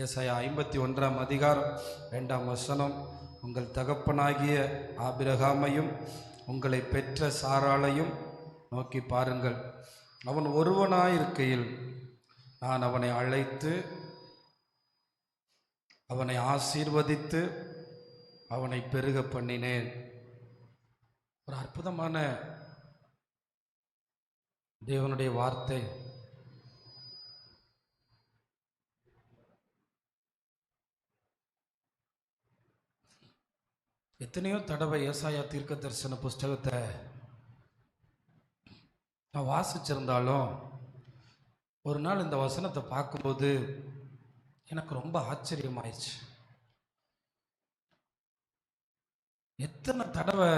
ஏசாயா 51ஆம் அதிகாரம் 2ஆம் வசனம். உங்கள் தகப்பனாகிய ஆபிரகாமையும் உங்களை பெற்ற சாராளையும் நோக்கி பாருங்கள். அவன் ஒருவனாயிருக்கையில் நான் அவனை அழைத்து அவனை ஆசீர்வதித்து அவனை பெருக பண்ணினேன். ஒரு அற்புதமான தேவனுடைய வார்த்தை. எத்தனையோ தடவை ஏசாயா தீர்க்க தரிசன புஸ்தகத்தை நான் வாசிச்சிருந்தாலும் ஒரு நாள் இந்த வசனத்தை பார்க்கும்போது எனக்கு ரொம்ப ஆச்சரியமாயிடுச்சு. எத்தனை தடவை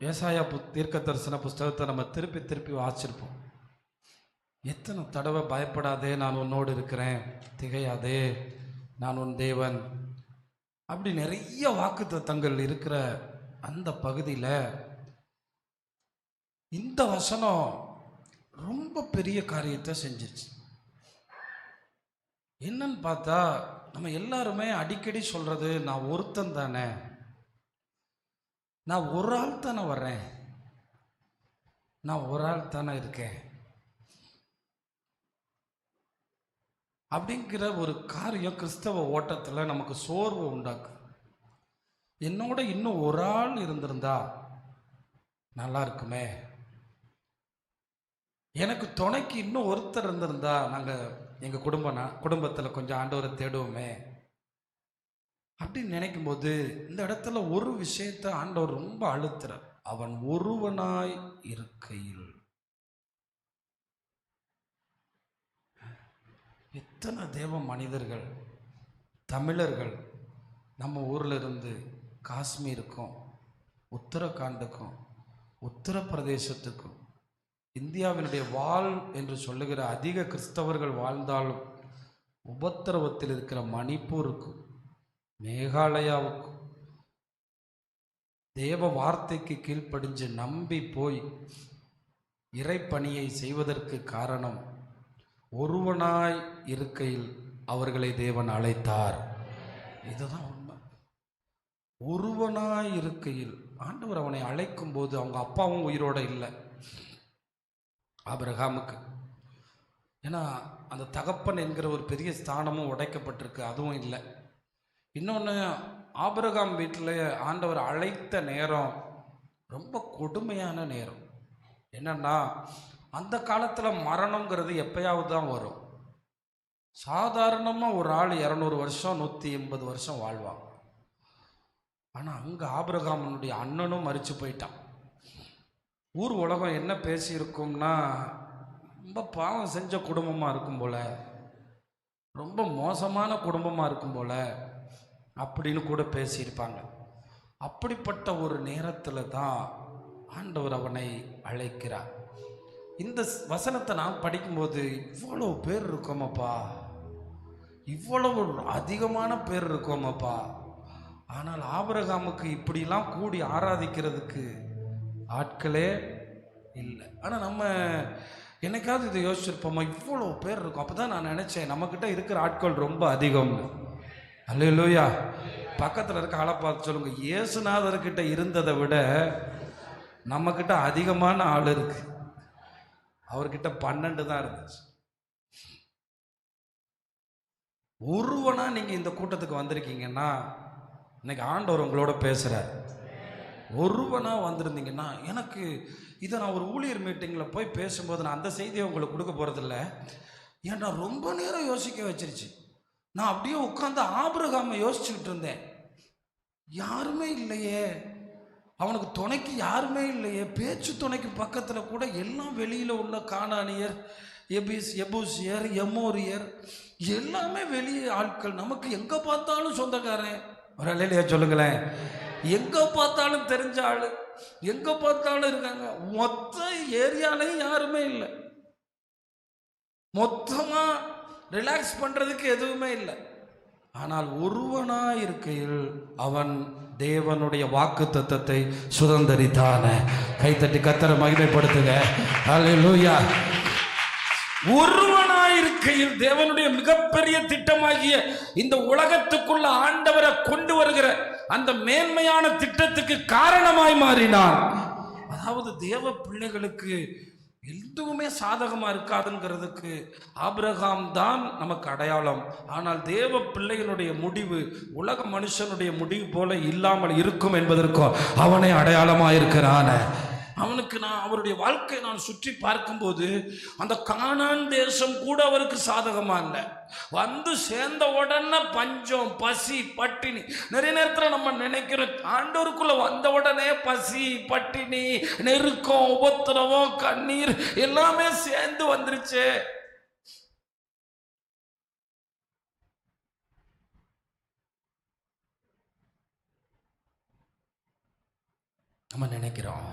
ஏசாயா தீர்க்க தரிசன புஸ்தகத்தை நம்ம திருப்பி திருப்பி வாசிச்சிருப்போம். எத்தனை தடவை பயப்படாதே, நான் உன்னோடு இருக்கிறேன், திகையாதே, நான் உன் தேவன், அப்படி நிறைய வாக்குத்தத்தங்கள் இருக்கிற அந்த பகுதியில் இந்த வசனம் ரொம்ப பெரிய காரியத்தை செஞ்சிருச்சு. என்னன்னு பார்த்தா, நம்ம எல்லாருமே அடிக்கடி சொல்றது, நான் ஒருத்தன் தானே, நான் ஒரு ஆள் தானே வர்றேன், நான் ஒரு ஆள் தானே இருக்கேன் அப்படிங்கிற ஒரு காரியம் கிறிஸ்தவ ஓட்டத்தில் நமக்கு சோர்வு உண்டாக்கு. என்னோட இன்னும் ஒரு ஆள் இருந்திருந்தா நல்லா இருக்குமே, எனக்கு துணைக்கு இன்னும் ஒருத்தர் இருந்திருந்தா நாங்கள் எங்கள் குடும்பத்தில் கொஞ்சம் ஆண்டவரை தேடுவோமே அப்படின்னு நினைக்கும் போது இந்த இடத்துல ஒரு விஷயத்தை ஆண்டவர் ரொம்ப அழுத்துறார். அவன் ஒருவனாய் இருக்கையில். எத்தனை தேவ மனிதர்கள், தமிழர்கள் நம்ம ஊரில் இருந்து காஷ்மீருக்கும் உத்தரகாண்டுக்கும் உத்தரப்பிரதேசத்துக்கும் இந்தியாவினுடைய வாழ் என்று சொல்லுகிற அதிக கிறிஸ்தவர்கள் வாழ்ந்தாலும் உபத்திரவத்தில் இருக்கிற மணிப்பூருக்கும் மேகாலயாவுக்கும் தேவ வார்த்தைக்கு கீழ்ப்படிஞ்சு நம்பி போய் இறைப்பணியை செய்வதற்கு காரணம், ஒருவனாய் இருக்கையில் அவர்களை தேவன் அழைத்தார். இதுதான் உண்மை. ஒருவனாய் இருக்கையில் ஆண்டவர் அவனை அழைக்கும் போது அவங்க அப்பாவும் உயிரோட இல்லை ஆபிரகாமுக்கு. ஏன்னா அந்த தகப்பன் என்கிற ஒரு பெரிய ஸ்தானமும் உடைக்கப்பட்டிருக்கு, அதுவும் இல்லை. இன்னொன்று, ஆபிரகாம் வீட்டில் ஆண்டவர் அழைத்த நேரம் ரொம்ப கொடுமையான நேரம். என்னன்னா, அந்த காலத்தில் மரணங்கிறது எப்பயாவது தான் வரும். சாதாரணமாக ஒரு ஆள் 200 வருஷம் 180 வருஷம் வாழ்வான். ஆனால் அங்கே ஆபிரகாமனுடைய அண்ணனும் மரிச்சு போயிட்டான். ஊர் உலகம் என்ன பேசியிருக்கும்னா, ரொம்ப பாவம் செஞ்ச குடும்பமாக இருக்கும் போல, ரொம்ப மோசமான குடும்பமாக இருக்கும் போல அப்படின்னு கூட பேசியிருப்பாங்க. அப்படிப்பட்ட ஒரு நேரத்தில் தான் ஆண்டவர் அவனை அழைக்கிறார். இந்த வசனத்தை நான் படிக்கும்போது இவ்வளோ பேர் இருக்கோமப்பா, இவ்வளவு அதிகமான பேர் இருக்கோமப்பா, ஆனால் ஆபிரகாமுக்கு இப்படிலாம் கூடி ஆராதிக்கிறதுக்கு ஆட்களே இல்லை. ஆனால் நம்ம என்னைக்காவது இதை யோசிச்சிருப்போமா, இவ்வளோ பேர் இருக்கும். அப்போ தான் நான் நினச்சேன், நம்மக்கிட்ட இருக்கிற ஆட்கள் ரொம்ப அதிகம்னு. அல்லேலூயா. பக்கத்தில் இருக்க ஆளை பார்த்து சொல்லுங்க, இயேசுநாதர்கிட்ட இருந்ததை விட நம்மக்கிட்ட அதிகமான ஆள் இருக்கு. அவர்கிட்ட 12 தான் இருந்துச்சு. ஒருவனா நீங்க இந்த கூட்டத்துக்கு வந்திருக்கீங்கன்னா இன்னைக்கு ஆண்டவர் உங்களோட பேசுறார். ஒருவனா வந்திருந்தீங்கன்னா, எனக்கு இதை நான் ஒரு ஊழியர் மீட்டிங்கில் போய் பேசும்போது நான் அந்த செய்தியை உங்களுக்கு கொடுக்க போகிறதில்ல, ஏன்னா ரொம்ப நேரம் யோசிக்க வச்சிருச்சு. நான் அப்படியே உட்காந்து ஆபிரகாமை யோசிச்சுக்கிட்டு இருந்தேன். யாருமே இல்லையே, அவனுக்கு துணைக்கு யாருமே இல்லையே, பேச்சு துணைக்கு பக்கத்தில் கூட எல்லாம் வெளியில் உள்ள கானானியர், எபூசியர், எமோரியர், எல்லாமே வெளியே ஆட்கள். நமக்கு எங்கே பார்த்தாலும் சொந்தக்காரன். ஒரு இல்லையா சொல்லுங்களேன், எங்கே பார்த்தாலும் தெரிஞ்ச ஆள், எங்கே பார்த்தாலும் இருக்காங்க. மொத்த ஏரியாலையும் யாருமே இல்லை, மொத்தமாக ரிலாக்ஸ் பண்ணுறதுக்கு எதுவுமே இல்லை. ஆனால் ஒருவனாய் இருக்கையில் அவன் தேவனுடைய வாக்கு தத்தத்தை சுதந்தரித்தான. கைத்தட்டி கர்த்தரை மகிமைப்படுத்துங்க. அல்லேலூயா. ஒருவனாய் இருக்கையில் தேவனுடைய மிகப்பெரிய திட்டமாகிய இந்த உலகத்துக்குள்ள ஆண்டவரை கொண்டு வருகிற அந்த மேன்மையான திட்டத்துக்கு காரணமாய் மாறினார். அதாவது தேவ பிள்ளைகளுக்கு எதுவுமே சாதகமா இருக்காதுங்கிறதுக்கு ஆபிரகாம் தான் நமக்கு அடையாளம். ஆனால் தேவ பிள்ளைகளுடைய முடிவு உலக மனுஷனுடைய முடிவு போல இல்லாமல் இருக்கும் என்பதற்கும் அவனே அடையாளமா இருக்கிறான். அவனுக்கு அவருடைய வாழ்க்கையை நான் சுற்றி பார்க்கும்போது அந்த கானான் தேசம் கூட அவருக்கு சாதகமா இல்லை. வந்து சேர்ந்த உடனே பஞ்சம், பசி, பட்டினி. நிறைய நேரத்தில் நம்ம நினைக்கிறோம் ஆண்டவருக்குள்ள வந்த உடனே பசி, பட்டினி, நெருக்கம், உபத்திரவம், கண்ணீர் எல்லாமே சேர்ந்து வந்துருச்சு. நம்ம நினைக்கிறோம்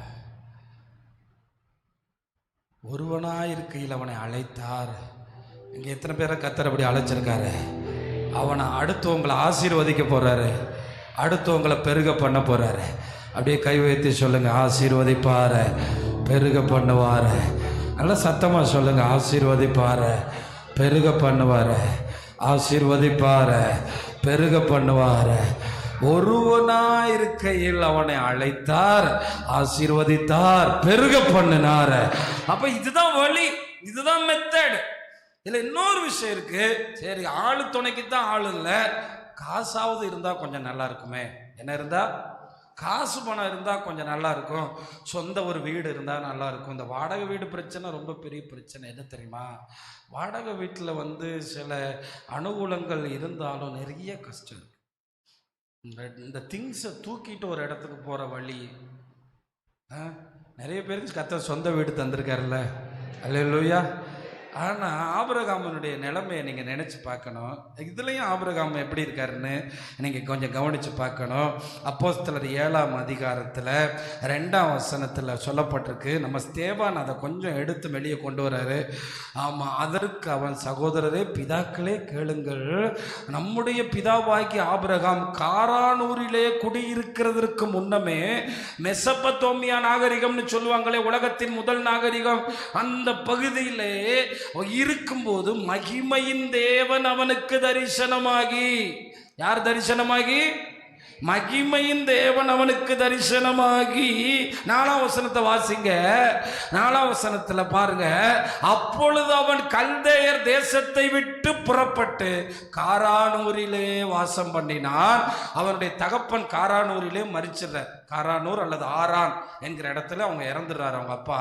ஒருவனாயிருக்கையில் அவனை அழைத்தார். இங்கே எத்தனை பேரை கர்த்தர் அப்படி அழைச்சிருக்காரு? அவனை அடுத்தவங்களை ஆசீர்வதிக்க போறாரு, அடுத்தவங்களை பெருக பண்ண போறாரு. அப்படியே கை வைத்து சொல்லுங்க, ஆசீர்வதிப்பாரு, பெருக பண்ணுவாரு. நல்லா சத்தமா சொல்லுங்க, ஆசீர்வதிப்பாரு, பெருக பண்ணுவாரு, ஆசீர்வதிப்பாரு, பெருக பண்ணுவாரு. ஒருவனாயிருக்கையில் அவனை அழைத்தார், ஆசீர்வதித்தார், பெருக பண்ணினார். அப்ப இதுதான் வழி, இதுதான் மெத்தட். இதுல இன்னொரு விஷயம் இருக்கு. சரி, ஆளு துணைக்கு தான் ஆள் இல்லை, காசாவது இருந்தா கொஞ்சம் நல்லா இருக்குமே. என்ன இருந்தா? காசு பணம் இருந்தா கொஞ்சம் நல்லா இருக்கும். சொந்த ஒரு வீடு இருந்தா நல்லா இருக்கும். இந்த வாடகை வீடு பிரச்சனை ரொம்ப பெரிய பிரச்சனை. என்ன தெரியுமா? வாடகை வீட்டில் சில அனுகூலங்கள் இருந்தாலும் நிறைய கஷ்டம் இருக்கு. இந்த திங்ஸை தூக்கிட்டு ஒரு இடத்துக்கு போகிற வழி. நிறைய பேருக்கு கர்த்தர் சொந்த வீடு தந்திருக்காருல்ல, அல்லேலூயா. ஆனால் ஆபிரகாமனுடைய நிலைமையை நீங்கள் நினச்சி பார்க்கணும். இதுலேயும் ஆபிரகாம் எப்படி இருக்காருன்னு நீங்கள் கொஞ்சம் கவனித்து பார்க்கணும். அப்போஸ்தலர் 7ஆம் அதிகாரத்தில் 2ஆம் வசனத்தில் சொல்லப்பட்டிருக்கு. நம்ம ஸ்தேவான் அதை கொஞ்சம் எடுத்து வெளியே கொண்டு வர்றாரு. ஆமாம், அதற்கு அவன் சகோதரரே, பிதாக்களே கேளுங்கள், நம்முடைய பிதாவாகி ஆபிரகாம் காரானூரிலே குடியிருக்கிறதற்கு முன்னமே மெசபத்தோமியா நாகரிகம்னு சொல்லுவாங்களே, உலகத்தின் முதல் நாகரிகம், அந்த பகுதியிலே இருக்கும்போது மகிமையின் தேவன் அவனுக்கு தரிசனமாகி. யார் தரிசனமாகி? மகிமையின் தேவன் அவனுக்கு தரிசனமாகி. 4ஆம் வசனத்தை வாசிங்க. 4ஆம் வசனத்தில் பாருங்க, அப்பொழுது அவன் கல்தேயர் தேசத்தை விட்டு புறப்பட்டு காரானூரிலே வாசம் பண்ணினான். அவனுடைய தகப்பன் காரானூரிலே மரிச்சிடுறார். காரானூர் அல்லது ஆரான் என்கிற இடத்துல அவங்க இறந்துடுறாரு அவங்க அப்பா.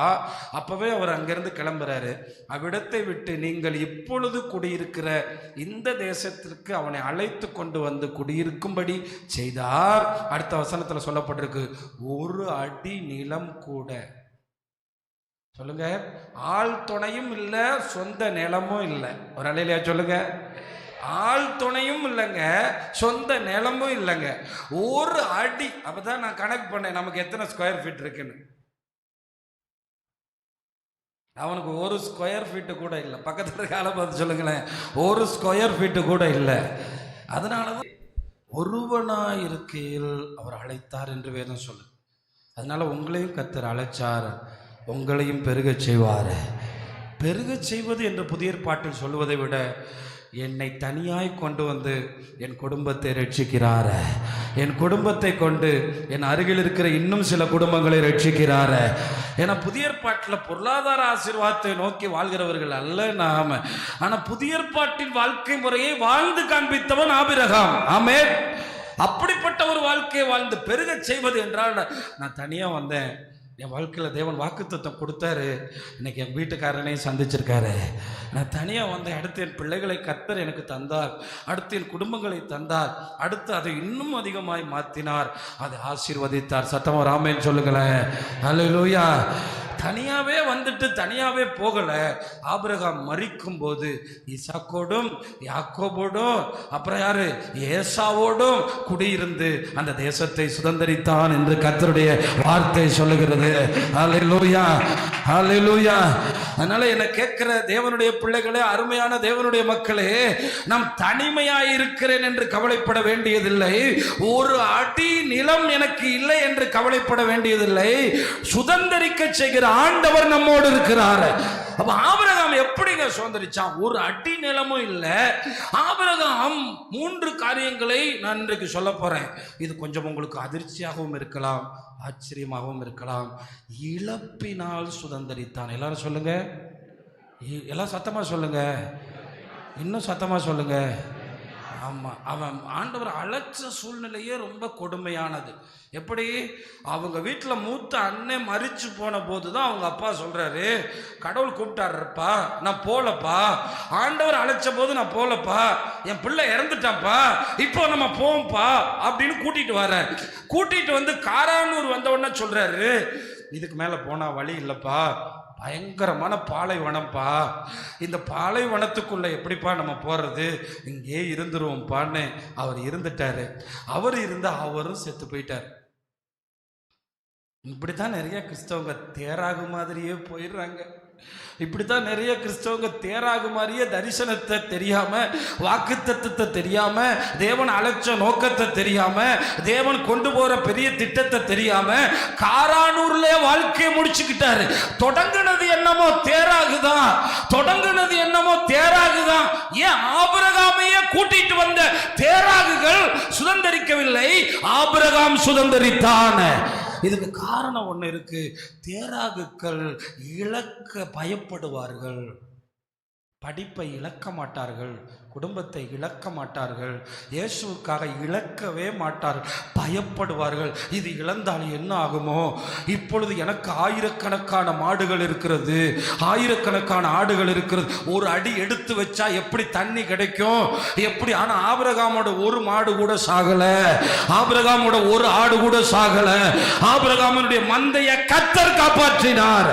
அப்பவே அவர் அங்கிருந்து கிளம்புறாரு. அவ்விடத்தை விட்டு நீங்கள் இப்பொழுது குடியிருக்கிற இந்த தேசத்திற்கு அவனை அழைத்து கொண்டு வந்து குடியிருக்கும்படி செய்தார். அடுத்த வசனத்துல சொல்லப்பட்டிருக்கு, ஒரு அடி நிலம் கூட, சொல்லுங்க, ஆள் துணையும் இல்லை, சொந்த நிலமும் இல்லை. ஒரு அலையிலையா சொல்லுங்க, ஆள் துணையும் இல்லைங்க, சொந்த நிலமும் இல்லைங்க, ஒரு அடி. அப்பதான் நான் கணக்கு பண்ணேன் நமக்கு எத்தனை ஸ்கொயர் ஃபீட் இருக்குன்னு. அவனுக்கு ஒரு ஸ்கொயர் ஃபீட்டு கூட இல்லை. பக்கத்துல இருக்க ஆளை பார்த்து சொல்லுங்களேன், ஒரு ஸ்கொயர் ஃபீட்டு கூட இல்லை. அதனாலதான் ஒருவனாயிருக்கையில் அவர் அழைத்தார் என்று வேதம் சொல்லு. அதனால உங்களையும் கர்த்தர் அழைச்சார், உங்களையும் பெருகச் செய்வார். பெருகச் செய்வது என்று புதிய ஏற்பாட்டில் சொல்லுவதை விட என்னை தனியாய் கொண்டு வந்து என் குடும்பத்தை ரட்சிக்கிறார், என் குடும்பத்தை கொண்டு என் அருகில் இருக்கிற இன்னும் சில குடும்பங்களை ரட்சிக்கிறார். ஏன்னா புதிய ஏற்பாட்டில் பொருளாதார ஆசீர்வாதத்தை நோக்கி வாழ்கிறவர்கள் அல்ல நாம. ஆனா புதிய ஏற்பாட்டின் வாழ்க்கை முறையை வாழ்ந்து காண்பித்தவன் ஆபிரகாம். ஆமென். அப்படிப்பட்ட ஒரு வாழ்க்கையை வாழ்ந்து பெருகச் செய்வது என்றால், நான் தனியா வந்தேன், என் வாழ்க்கையில் தேவன் வாக்குத்தத்தம் கொடுத்தாரு, இன்னைக்கு என் வீட்டுக்காரனையும் சந்திச்சிருக்காரு. நான் தனியாக வந்தேன், அடுத்து என் பிள்ளைகளை கர்த்தர் எனக்கு தந்தார், அடுத்து என் குடும்பங்களை தந்தார், அடுத்து அதை இன்னும் அதிகமாய் மாற்றினார், அதை ஆசீர்வதித்தார். சத்தமா ராமேன்னு சொல்லுங்களேன். அல்லேலூயா. தனியாவே வந்துட்டு தனியாவே போகல. ஆபிரகாம் மரிக்கும் போது ஈசாக்கோடும் யாக்கோபோடும் அப்புறம் யாரு ஏசாவோடும் குடியிருந்து அந்த தேசத்தை சுதந்தரித்தான் என்று கர்த்தருடைய வார்த்தை சொல்லுகிறது. ஹல்லேலூயா, ஹல்லேலூயா. அதனால என்ன கேட்கிற தேவனுடைய பிள்ளைகளே, அருமையான தேவனுடைய மக்களே, நாம் தனிமையாய் இருக்கிறேன் என்று கவலைப்பட வேண்டியதில்லை, ஒரு அடி நிலம் எனக்கு இல்லை என்று கவலைப்பட வேண்டியதில்லை. சுதந்தரிக்க செய்கிற ஆண்டவர் நம்மோடு இருக்கிறார். அப்ப ஆபிரகாம் எப்படிங்க சுதந்திரிச்சான்? ஒரு அடி நிலமும் இல்லை. ஆபிரகாம் 3 காரியங்களை நான் இன்றைக்கு சொல்ல போறேன். இது கொஞ்சம் உங்களுக்கு அதிர்ச்சியாகவும் இருக்கலாம், ஆச்சரியமாகவும் இருக்கலாம். இழப்பினால் சுதந்திரித்தான். எல்லாரும் சொல்லுங்க, எல்லாம் சத்தமா சொல்லுங்க, இன்னும் சத்தமா சொல்லுங்க. ஆமாம், அவன் ஆண்டவர் அழைச்ச சூழ்நிலையே ரொம்ப கொடுமையானது. எப்படி? அவங்க வீட்டில் மூத்த அண்ணன் மரிச்சு போன போது தான் அவங்க அப்பா சொல்கிறாரு, கடவுள் கூப்பிட்டாருப்பா, நான் போகலப்பா, ஆண்டவர் அழைச்ச போது நான் போகலப்பா, என் பிள்ளை இறந்துட்டாப்பா, இப்போ நம்ம போவோம்ப்பா அப்படின்னு கூட்டிகிட்டு வர்றார். கூட்டிகிட்டு வந்து காரானூர் வந்த உடனே சொல்கிறாரு, இதுக்கு மேலே போனால் வழி இல்லைப்பா, பயங்கரமான பாலைவனம்ப்பா, இந்த பாலைவனத்துக்குள்ள எப்படிப்பா நம்ம போறது, இங்கே இருந்துருவோம்ப்பான்னு அவர் இருந்துட்டாரு. அவர் இருந்தா அவரும் செத்து போயிட்டார். இப்படித்தான் நிறைய கிறிஸ்தவங்க தேராகு மாதிரியே போயிடுறாங்க. இப்படித்தான் நிறைய கிறிஸ்தவங்க தேராகு மாதிரியே தரிசனத்தை தெரியாம, வாக்குத்தத்தத்தை தெரியாம, தேவன் அழைச்ச நோக்கத்தை தெரியாம, தேவன் கொண்டு போற பெரிய திட்டத்தை தெரியாம காரானூர்ல வாழ்க்கையை முடிச்சுக்கிட்டாரு. தொடங்குனது என்னமோ தேராகுதான், தொடங்குனது என்னமோ தேராகுதான். ஏன் ஆபிரகாமையே கூட்டிட்டு வந்த தேராகுகள் சுதந்திரிக்கவில்லை, ஆபிரகாம் சுதந்திரித்தான். இதுக்கு காரணம் ஒன்று இருக்கு. தேராகுக்கள் இழக்க பயப்படுவார்கள், படிப்பை இழக்க மாட்டார்கள், குடும்பத்தை இழக்க மாட்டார்கள், இயேசுவுக்காக இழக்கவே மாட்டார்கள், பயப்படுவார்கள். இது இழந்தால் என்ன ஆகுமோ? இப்பொழுது எனக்கு ஆயிரக்கணக்கான மாடுகள் இருக்கிறது, ஆயிரக்கணக்கான ஆடுகள் இருக்கிறது, ஒரு அடி எடுத்து வச்சா எப்படி தண்ணி கிடைக்கும், எப்படி? ஆனா ஆபிரகாமோட ஒரு மாடு கூட சாகல, ஆபிரகாமோட ஒரு ஆடு கூட சாகல. ஆபிரகாமனுடைய மந்தையை கர்த்தர் காப்பாற்றினார்.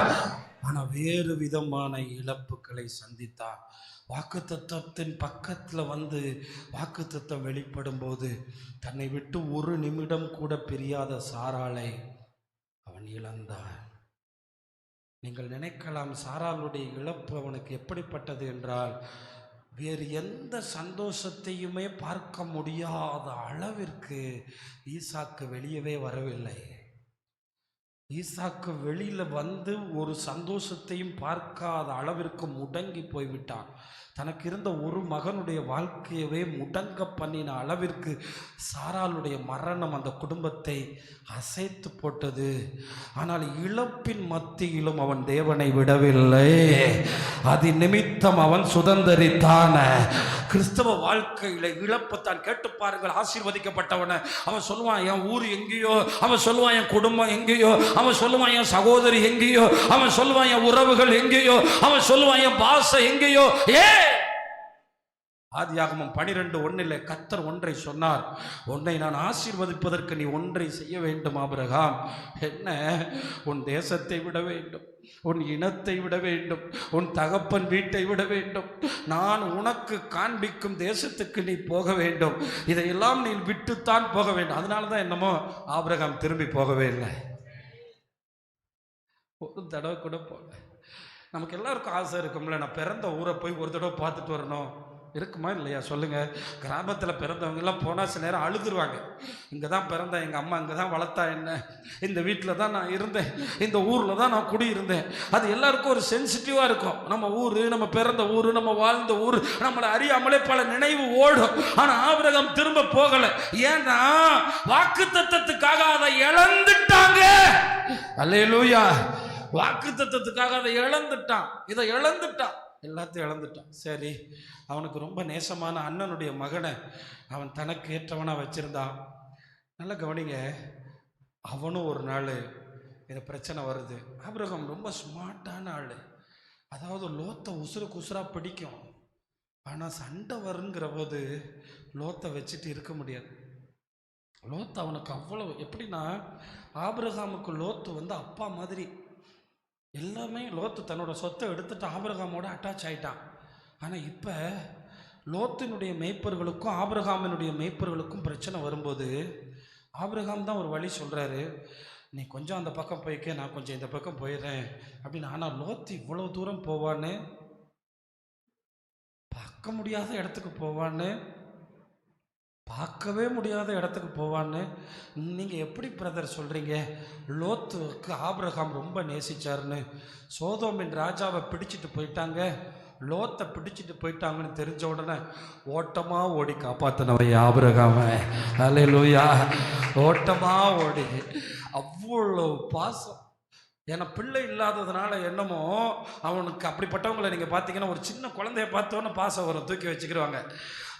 ஆனா வேறு விதமான இழப்புகளை சந்தித்தார். வாக்குத்தத்தத்தின் பக்கத்தில் வந்து வாக்குத்தத்தம் வெளிப்படும் போது தன்னை விட்டு ஒரு நிமிடம் கூட பிரியாத சாராளை அவன் இழந்தான். நீங்கள் நினைக்கலாம், சாராளுடைய இழப்பு அவனுக்கு எப்படிப்பட்டது என்றால், வேறு எந்த சந்தோஷத்தையுமே பார்க்க முடியாத அளவிற்கு ஈசாக்கு வெளியவே வரவில்லை. ஈசாக்கு வெளியில் வந்து ஒரு சந்தோஷத்தையும் பார்க்காத அளவிற்கு முடங்கி போய்விட்டான். தனக்கு இருந்த ஒரு மகனுடைய வாழ்க்கையவே முடங்க பண்ணின அளவிற்கு சாராளுடைய மரணம் அந்த குடும்பத்தை அசைத்து போட்டது. ஆனால் இழப்பின் மத்தியிலும் அவன் தேவனை விடவில்லை. அது நிமித்தம் அவன் சுதந்திரித்தான். கிறிஸ்தவ வாழ்க்கையில இழப்பத்தான். கேட்டு பாருங்கள், ஆசீர்வதிக்கப்பட்டவன அவன் சொல்லுவான் என் ஊர் எங்கேயோ, அவன் சொல்லுவான் என் குடும்பம் எங்கேயோ, அவன் சொல்லுவான் என் சகோதரி எங்கேயோ, அவன் சொல்லுவான் என் உறவுகள் எங்கேயோ, அவன் சொல்லுவான் என் பாச எங்கேயோ. ஆதியாகமம் 12:1 கர்த்தர் ஒன்றை சொன்னார், உன்னை நான் ஆசீர்வதிப்பதற்கு நீ ஒன்றை செய்ய வேண்டும் ஆபிரகாம். என்ன? உன் தேசத்தை விட வேண்டும், உன் இனத்தை விட வேண்டும், உன் தகப்பன் வீட்டை விட வேண்டும், நான் உனக்கு காண்பிக்கும் தேசத்துக்கு நீ போக வேண்டும், இதையெல்லாம் நீ விட்டுத்தான் போக வேண்டும். அதனால தான் என்னமோ ஆபிரகாம் திரும்பி போகவே இல்லை, ஒரு தடவை கூட போகல. நமக்கு எல்லாருக்கும் ஆசை இருக்கும்ல, நான் பிறந்த ஊரை போய் ஒரு தடவை பார்த்துட்டு வரணும், இருக்குமா இல்லையா சொல்லுங்க? கிராமத்தில் பிறந்தவங்க எல்லாம் போனால் சில நேரம் அழுதுருவாங்க. இங்கே தான் பிறந்தேன், எங்கள் அம்மா இங்கே தான் வளர்த்தா, என்ன இந்த வீட்டில் தான் நான் இருந்தேன், இந்த ஊரில் தான் நான் குடியிருந்தேன். அது எல்லாருக்கும் ஒரு சென்சிட்டிவாக இருக்கும். நம்ம ஊர், நம்ம பிறந்த ஊர், நம்ம வாழ்ந்த ஊர், நம்மளை அறியாமலே பல நினைவு ஓடும். ஆனால் ஆபிரகாம் திரும்ப போகலை. ஏன்னா வாக்குத்தத்தத்துக்காக அதை இழந்துட்டாங்க. அல்லேலூயா. வாக்குத்தத்தத்துக்காக அதை இழந்துட்டான், இதை இழந்துட்டான், எல்லாத்தையும் இழந்துட்டான். சரி, அவனுக்கு ரொம்ப நேசமான அண்ணனுடைய மகனை அவன் தனக்கு ஏற்றவனாக வச்சிருந்தான். நல்லா கவனிங்க, அவனும் ஒரு நாள் இந்த பிரச்சனை வருது. ஆபிரகாம் ரொம்ப ஸ்மார்ட்டான ஆள். அதாவது லோத்தை உசுருக்கு உசுராக பிடிக்கும். ஆனால் சண்டை வருங்கிற போது லோத்தை வச்சுட்டு இருக்க முடியாது. லோத்து அவனுக்கு அவ்வளோ, எப்படின்னா ஆபிரகாமுக்கு லோத்து வந்து அப்பா மாதிரி. எல்லாமே லோத்து தன்னோட சொத்தை எடுத்துட்டு ஆபிரகாமோட அட்டாச் ஆயிட்டான். ஆனால் இப்போ லோத்தினுடைய மேய்ப்பர்களுக்கும் ஆபிரகாமினுடைய மேய்ப்பர்களுக்கும் பிரச்சனை வரும்போது ஆபிரகாம் தான் ஒரு வழி சொல்கிறாரு, நீ கொஞ்சம் அந்த பக்கம் போய்க்க, நான் கொஞ்சம் இந்த பக்கம் போயிடுறேன் அப்படின்னு. ஆனால் லோத்து இவ்வளோ தூரம் போவான்னு, பார்க்க முடியாத இடத்துக்கு போவான்னு, பார்க்கவே முடியாத இடத்துக்கு போவான்னு நீங்கள் எப்படி பிரதர் சொல்கிறீங்க? லோத்துக்கு ஆபிரகாம் ரொம்ப நேசிச்சாருன்னு. சோதோமின் ராஜாவை பிடிச்சிட்டு போயிட்டாங்க, லோத்தை பிடிச்சிட்டு போயிட்டாங்கன்னு தெரிஞ்ச உடனே ஓட்டமாக ஓடி காப்பாற்றினவை ஆபிரகாம. அல்லேலூயா. ஓட்டமாக ஓடி, அவ்வளோ பாசம். ஏன்னா பிள்ளை இல்லாததுனால என்னமோ அவனுக்கு அப்படிப்பட்டவங்களை நீங்கள் பார்த்தீங்கன்னா ஒரு சின்ன குழந்தைய பார்த்தோன்னு பாசம் வரும், தூக்கி வச்சுக்கிடுவாங்க.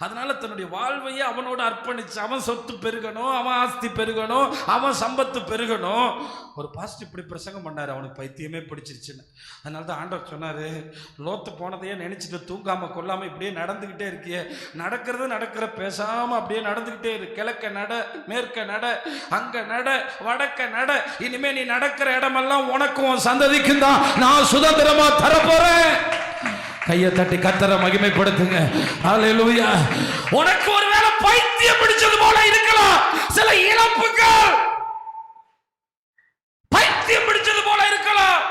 அதனால தன்னுடைய வாழ்வையே அவனோட அர்ப்பணிச்சு, அவன் சொத்து பெருகணும், அவன் ஆஸ்தி பெருகணும், அவன் சம்பத்து பெருகணும். ஒரு பாஸ்ட் இப்படி பிரசங்கம் பண்ணார், அவனுக்கு பைத்தியமே பிடிச்சிருச்சுன்னு. அதனால தான் ஆண்டவர் சொன்னார், லோத்து போனதையே நினச்சிட்டு தூங்காமல் கொள்ளாமல் இப்படியே நடந்துக்கிட்டே இருக்கியே, நடக்கிற பேசாமல் அப்படியே நடந்துக்கிட்டே இரு. கிழக்க நட, மேற்க நட, அங்கே நட, வடக்க நட. இனிமே நீ நடக்கிற இடமெல்லாம் உனக்கும் சந்ததிக்கும் தான் நான் சுதந்திரமா தரப்போறேன். கையை தட்டி கர்த்தரை மகிமைப்படுத்துங்க. ஹல்லேலூயா. உனக்கு ஒருவேளை பைத்தியம் பிடிச்சது போல இருக்கலாம், சில இழப்புகள் பைத்தியம் பிடிச்சது போல இருக்கலாம்,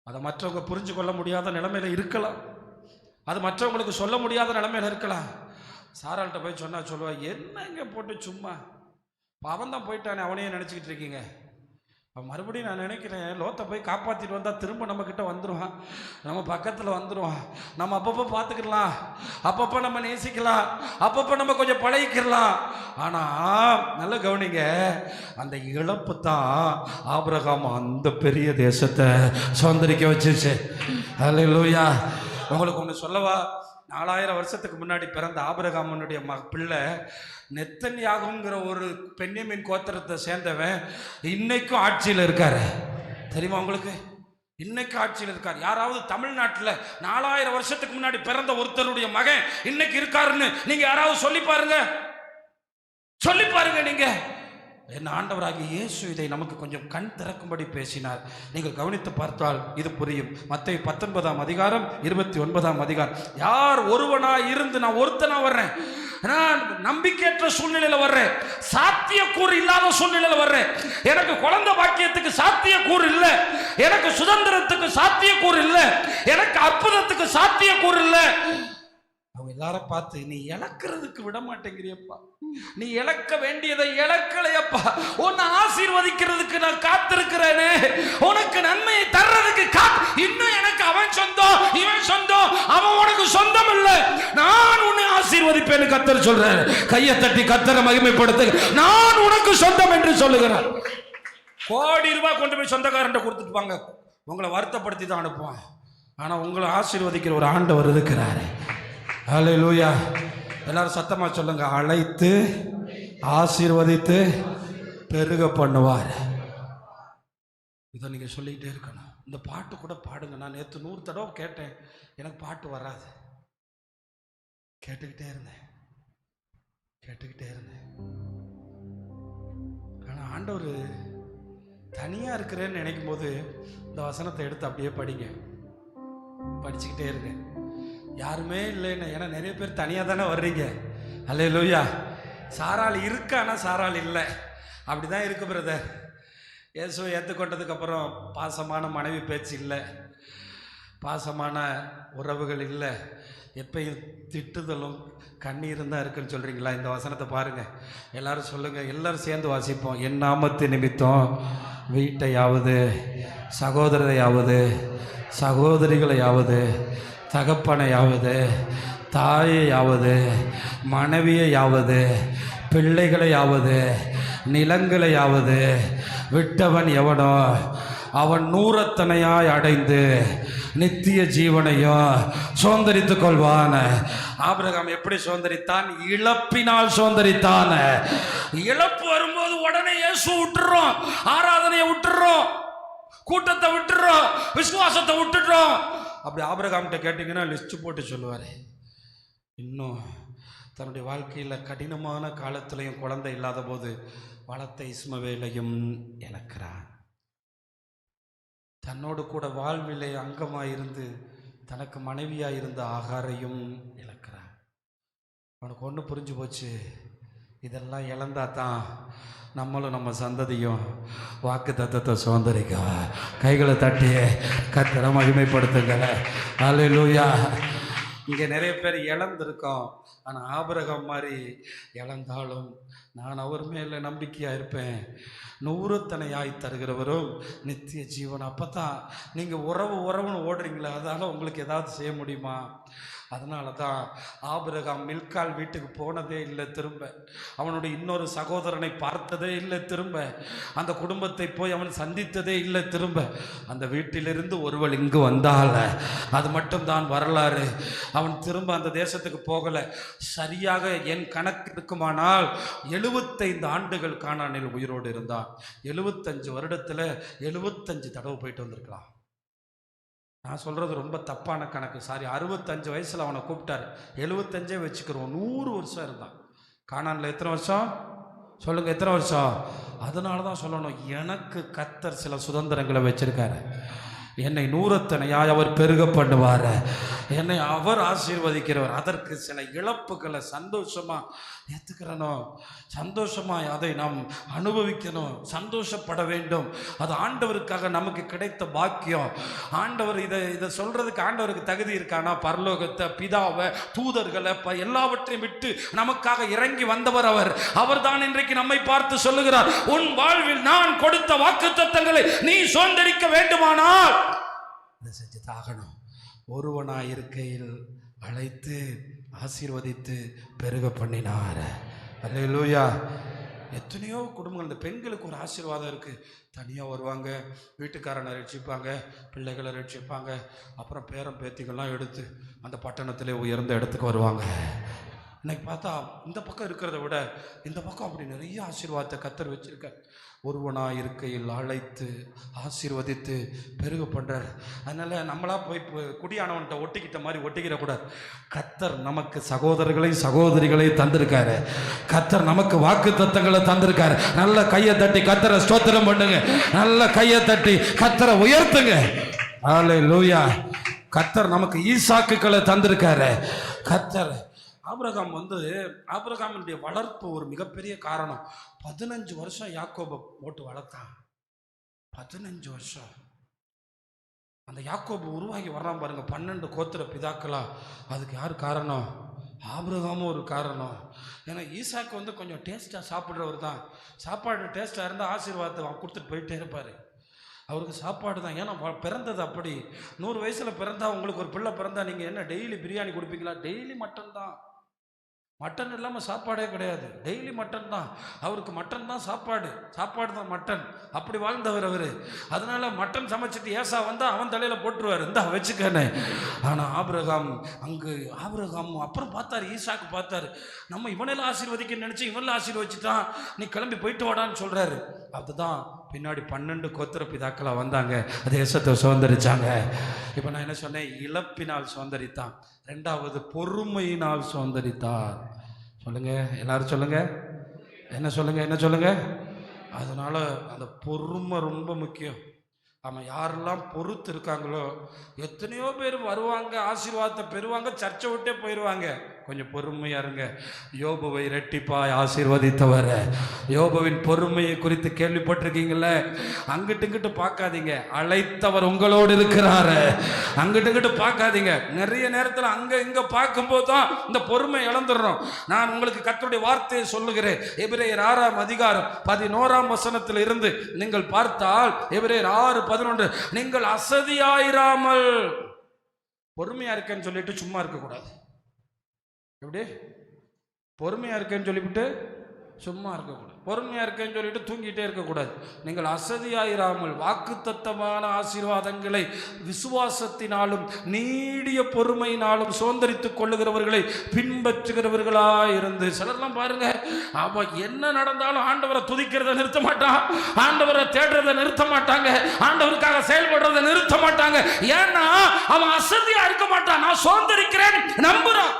அதை மற்றவங்க புரிஞ்சு கொள்ள முடியாத நிலைமையில இருக்கலாம், அது மற்றவங்களுக்கு சொல்ல முடியாத நிலைமையில இருக்கலாம். சாராள்கிட்ட போய் சொன்னா சொல்லுவா, என்ன இங்க போட்டு சும்மா அவன் தான் போயிட்டானே அவனையே நினைச்சுக்கிட்டு இருக்கீங்க. மறுபடியும் நான் நினைக்கிறேன், லோத்தை போய் காப்பாற்றிட்டு வந்தால் திரும்ப நம்மக்கிட்ட வந்துடுவான், நம்ம பக்கத்தில் வந்துடுவான், நம்ம அப்பப்போ பார்த்துக்கலாம், அப்பப்போ நம்ம நேசிக்கலாம், அப்பப்போ நம்ம கொஞ்சம் பழகிக்கலாம். ஆனால் நல்ல கவனிங்க, அந்த இழப்பு தான் ஆபிரகாம் அந்த பெரிய தேசத்தை சுதந்திரிக்க வச்சிருச்சு. அல்லேலூயா. உங்களுக்கு ஒன்று சொல்லவா? 4000 வருஷத்துக்கு முன்னாடி பிறந்த ஆபிரகாமனுடைய பிள்ளை நெத்தன்யாகுங்கிற ஒரு பென்யமீன் கோத்திரத்தை சேர்ந்தவன் இன்னைக்கும் ஆட்சியில் இருக்காரு. தெரியுமா உங்களுக்கு? இன்னைக்கு ஆட்சியில் இருக்கார். யாராவது தமிழ்நாட்டில் 4000 வருஷத்துக்கு முன்னாடி பிறந்த ஒருத்தருடைய மகன் இன்னைக்கு இருக்காருன்னு நீங்க யாராவது சொல்லி பாருங்க, சொல்லி பாருங்க. நீங்க என்ன, ஆண்டவராகிய இயேசு இதை நமக்கு கொஞ்சம் கண் திறக்கும்படி பேசினார். நீங்கள் கவனித்து பார்த்தால் இது புரியும். மத்தேயு 19ஆம் அதிகாரம் 29ஆம் அதிகாரம். யார் ஒருவனா இருந்து, நான் ஒருத்தனா வர்றேன், நான் நம்பிக்கையற்ற சூழ்நிலையில வர்றேன், சாத்தியக்கூறு இல்லாத சூழ்நிலையில வர்றேன், எனக்கு குழந்தை பாக்கியத்துக்கு சாத்தியக்கூறு இல்லை, எனக்கு சுதந்திரத்துக்கு சாத்தியக்கூறு இல்லை, எனக்கு அற்புதத்துக்கு சாத்தியக்கூறு இல்லை. அவங்க எல்லாரும் பார்த்து, நீ இழக்கிறதுக்கு விட மாட்டேங்கிறியப்பா, நீ இழக்க வேண்டியதை இழக்கலையப்பா, உன்னை ஆசீர்வதிக்கிறதுக்கு நான் காத்திருக்கிறேனே, உனக்கு நன்மையை தர்றதுக்கு இன்னும் எனக்கு அவன் சொந்தம், இவன் சொந்தம், அவன் உனக்கு சொந்தம் இல்லை, நான் உன்னை ஆசீர்வதிப்பேன்னு கர்த்தர் சொல்றாரு. கையை தட்டி கர்த்தரை மகிமைப்படுத்து. நான் உனக்கு சொந்தம் என்று சொல்லுகிறார். கோடி ரூபாய் கொண்டு போய் சொந்தக்காரன் கொடுத்துட்டு வாங்க, உங்களை வருத்தப்படுத்தி தான் அனுப்புவான். ஆனா உங்களை ஆசீர்வதிக்கிற ஒரு ஆண்டவர் இருக்கிறாரு. ஹல்லேலூயா. எல்லாரும் சத்தமா சொல்லுங்க, அழைத்து ஆசீர்வதித்து பெருக பண்ணுவார். இதை நீங்க சொல்லிக்கிட்டே இருக்கணும். இந்த பாட்டு கூட பாடுங்க. நான் நேற்று 100 தடவை கேட்டேன், எனக்கு பாட்டு வராது, கேட்டுக்கிட்டே இருந்தேன். ஆனா ஆண்டவர் தனியா இருக்கிறேன்னு நினைக்கும் போது இந்த வசனத்தை எடுத்து அப்படியே படிங்க, படிச்சுக்கிட்டே இருங்க. யாருமே இல்லைன்னு, ஏன்னா நிறைய பேர் தனியாக தானே வர்றீங்க. அல்லேலூயா. சாராள் இருக்கு, ஆனால் சாராள் இல்லை. அப்படிதான் இருக்கு பிரதர். இயேசுவை ஏற்றுக்கொண்டதுக்கப்புறம் பாசமான மனைவி பேச்சு இல்லை, பாசமான உறவுகள் இல்லை, எப்பயும் திட்டுதலும் கண்ணீரும் தான் இருக்குன்னு சொல்கிறீங்களா? இந்த வசனத்தை பாருங்கள், எல்லாரும் சொல்லுங்கள், எல்லாரும் சேர்ந்து வாசிப்போம். என் நாமத்து நிமித்தம் வீட்டையாவது, சகோதரரையாவது, சகோதரிகளையாவது, தகப்பனையாவது, தாயையாவது, மனைவியையாவது, பிள்ளைகளையாவது, நிலங்களையாவது விட்டவன் எவனோ அவன் 100 அடைந்து நித்திய ஜீவனையும் சுதந்திரித்துக் கொள்வான். ஆபிரகாம் எப்படி சுதந்திரித்தான்? இழப்பினால் சுதந்திரித்தான். இழப்பு வரும்போது உடனே இயேசு விட்டுறோம், ஆராதனையை விட்டுறோம், கூட்டத்தை விட்டுறோம், விசுவாசத்தை விட்டுடுறோம். அப்படி ஆபிரகாம்கிட்ட கேட்டிங்கன்னா லிஸ்ட் போட்டு சொல்லுவார். இன்னும் தன்னுடைய வாழ்க்கையில் கடினமான காலத்திலையும் குழந்தை இல்லாத போது வளர்த்த இஸ்மவேலையும் இழக்கிறான். தன்னோடு கூட வாழ்விலே அங்கமாயிருந்து தனக்கு மனைவியாக இருந்த ஆகாரையும் இழக்கிறான். அவனுக்கு ஒன்று புரிஞ்சு போச்சு, இதெல்லாம் இழந்தா தான் நம்மளும் நம்ம சந்ததியும் வாக்கு தத்தத்தை சுதந்திரிக்க. கைகளை தட்டி கர்த்தரை மகிமைப்படுத்துங்க. அல்லேலூயா. இங்கே நிறைய பேர் இழந்திருக்கோம், ஆனால் ஆபிரகாம் மாதிரி இழந்தாலும் நான் அவர் மேலே நம்பிக்கையாக இருப்பேன். நூறுத்தனையாய் தருகிறவரும் நித்திய ஜீவன். அப்போ தான் நீங்கள் உறவுன்னு ஓடுறீங்களே, அதனால் உங்களுக்கு ஏதாவது செய்ய முடியுமா? அதனால தான் ஆபிரகாம் மில்கால் வீட்டுக்கு போனதே இல்லை, திரும்ப அவனுடைய இன்னொரு சகோதரனை பார்த்ததே இல்லை, திரும்ப அந்த குடும்பத்தை போய் அவன் சந்தித்ததே இல்லை, திரும்ப அந்த வீட்டிலிருந்து ஒருவள் இங்கு வந்தால அது மட்டும்தான் வரலாறு. அவன் திரும்ப அந்த தேசத்துக்கு போகலை. சரியாக என் கணக்கு இருக்குமானால் 75 ஆண்டுகள் கானானில் உயிரோடு இருந்தான். 75 வருடத்தில் 75 தடவை போயிட்டு வந்திருக்கலாம். நான் சொல்கிறது ரொம்ப தப்பான கணக்கு, சாரி. 65 வயசில் அவனை கூப்பிட்டார். 75 வச்சுக்கிறோம், 100 வருஷம் இருந்தான். கானானில் எத்தனை வருஷம் சொல்லுங்கள், எத்தனை வருஷம்? அதனால தான் சொல்லணும், எனக்கு கர்த்தர் சில சுதந்திரங்களை வச்சிருக்காரு. என்னை நூறத்தனையாய் அவர் பெருக பண்ணுவார், என்னை அவர் ஆசீர்வதிக்கிறவர். அதற்கு சில இழப்புகளை சந்தோஷமாக ஏற்றுக்கிறனும், சந்தோஷமாக அதை நாம் அனுபவிக்கணும், சந்தோஷப்பட வேண்டும். அது ஆண்டவருக்காக நமக்கு கிடைத்த பாக்கியம். ஆண்டவர் இதை சொல்கிறதுக்கு ஆண்டவருக்கு தகுதி இருக்கானா? பரலோகத்தை, பிதாவை, தூதர்களை, எல்லாவற்றையும் விட்டு நமக்காக இறங்கி வந்தவர் அவர் தான் இன்றைக்கு நம்மை பார்த்து சொல்லுகிறார், உன் வாழ்வில் நான் கொடுத்த வாக்குத்தத்தங்களை நீ சுதந்தரிக்க வேண்டுமானால் இதை செஞ்சு தாகணும். ஒருவனாயிருக்கையில் அழைத்து ஆசீர்வதித்து பெருக பண்ணினார். அல்லேலூயா. எத்தனையோ குடும்பங்கள், இந்த பெண்களுக்கு ஒரு ஆசீர்வாதம் இருக்குது. தனியாக வருவாங்க, வீட்டுக்காரனை ரட்சிப்பாங்க, பிள்ளைகளை ரட்சிப்பாங்க, அப்புறம் பேரம் பேத்திகள்லாம் எடுத்து அந்த பட்டணத்திலே உயர்ந்த இடத்துக்கு வருவாங்க. இன்னைக்கு பார்த்தா இந்த பக்கம் இருக்கிறத விட இந்த பக்கம் அப்படி நிறைய ஆசீர்வாதத்தை கர்த்தர் வச்சிருக்கார். ஒருவனாக இருக்கையில் அழைத்து ஆசீர்வதித்து பெருக பண்ணுறார். அதனால் நம்மளா போய் குடியானவன்கிட்ட ஒட்டிக்கிட்ட மாதிரி ஒட்டிக்கிடக்கூடாது. கர்த்தர் நமக்கு சகோதரிகளை தந்திருக்காரு. கர்த்தர் நமக்கு வாக்கு தத்தங்களை தந்திருக்காரு. நல்ல கையை தட்டி கர்த்தரை ஸ்தோத்திரம் பண்ணுங்க. நல்ல கையை தட்டி கர்த்தரை உயர்த்துங்க. அல்லேலூயா. கர்த்தர் நமக்கு ஈசாக்குகளை தந்திருக்காரு. கர்த்தர் ஆபிரகாமுடைய வளர்ப்பு ஒரு மிகப்பெரிய காரணம். 15 வருஷம் யாக்கோபை போட்டு வளர்த்தான். 15 வருஷம் அந்த யாக்கோபு உருவாகி வர்றான் பாருங்க. 12 கோத்திர பிதாக்களா. அதுக்கு யார் காரணம்? ஆபிரகாமும் ஒரு காரணம். ஏன்னா ஈசாக்கு கொஞ்சம் டேஸ்ட்டாக சாப்பிட்றவர் தான். சாப்பாடு டேஸ்ட்டாக இருந்தால் ஆசீர்வாதத்தை கொடுத்துட்டு போயிட்டே இருப்பார். அவருக்கு சாப்பாடு தான். ஏன்னா பிறந்தது அப்படி. 100 வயசில் பிறந்தா, உங்களுக்கு ஒரு பிள்ளை பிறந்தா நீங்கள் என்ன டெய்லி பிரியாணி கொடுப்பீங்களா? டெய்லி மட்டன் தான். மட்டன் இல்லாமல் சாப்பாடே கிடையாது. டெய்லி மட்டன் தான். அவருக்கு மட்டன் தான் சாப்பாடு தான் மட்டன். அப்படி வாழ்ந்தவர் அவர். அதனால மட்டன் சமைச்சிட்டு ஏசா வந்தால் அவன் தலையில் போட்டுருவார், இந்தா வச்சுக்கன்னு. ஆனால் ஆபிரகாம் அப்புறம் பார்த்தாரு, ஈசாக்கு பார்த்தாரு, நம்ம இவனெல்லாம் ஆசீர்வதிக்க நினச்சி இவனெல்லாம் ஆசீர்வதிச்சுட்டான், நீ கிளம்பி போயிட்டு வாடான்னு சொல்கிறாரு. அதுதான் பின்னாடி 12 கோத்திர பிதாக்களாக வந்தாங்க, தேசத்தை சுதந்திரிச்சாங்க. இப்போ நான் என்ன சொன்னேன்? இழப்பினால் சுதந்திரித்தான். 2வது பொறுமையினால் சுதந்திரித்தார். சொல்லுங்க, எல்லாரும் சொல்லுங்க. என்ன சொல்லுங்க? அதனால அந்த பொறுமை ரொம்ப முக்கியம். ஆமாம், யாரெல்லாம் பொறுத்து இருக்காங்களோ, எத்தனையோ பேர் வருவாங்க, ஆசீர்வாதத்தை பெறுவாங்க, சர்ச்சை விட்டே போயிடுவாங்க. கொஞ்சம் பொறுமையாக இருங்க. யோபுவை இரட்டிப்பாய் ஆசீர்வதித்தவர். யோபுவின் பொறுமையை குறித்து கேள்விப்பட்டிருக்கீங்களே? அங்கிட்டு பார்க்காதீங்க, அழைத்தவர் உங்களோடு இருக்கிறாரு. அங்கிட்டு பார்க்காதீங்க. நிறைய நேரத்தில் அங்கே இங்கே பார்க்கும்போது தான் இந்த பொறுமை இழந்துடுறோம். நான் உங்களுக்கு கர்த்தருடைய வார்த்தையை சொல்லுகிறேன். எபிரேயர் 6ஆம் அதிகாரம் 11ஆம் வசனத்தில் இருந்து நீங்கள் பார்த்தால், எபிரேயர் 6:11, நீங்கள் அசதியாயிராமல். பொறுமையா இருக்கேன்னு சொல்லிட்டு சும்மா இருக்கக்கூடாது. எப்படி? பொறுமையா இருக்கேன்னு சொல்லிவிட்டு சும்மா இருக்கக்கூடாது. பொறுமையா இருக்கேன்னு சொல்லிட்டு தூங்கிட்டே இருக்கக்கூடாது. நீங்கள் அசதியாயிராமல் வாக்குத்தத்தமான ஆசீர்வாதங்களை விசுவாசத்தினாலும் நீடிய பொறுமையினாலும் சுதந்திரித்துக் கொள்ளுகிறவர்களை பின்பற்றுகிறவர்களாய் இருந்து. சிலர்லாம் பாருங்க, அவன் என்ன நடந்தாலும் ஆண்டவரை துதிக்கிறத நிறுத்த மாட்டான், ஆண்டவரை தேடுறதை நிறுத்த மாட்டாங்க, ஆண்டவருக்காக செயல்படுறதை நிறுத்த மாட்டாங்க. ஏன்னா அவன் அசதியா இருக்க மாட்டான். நான் சுதந்திரிக்கிறேன் நம்புறான்,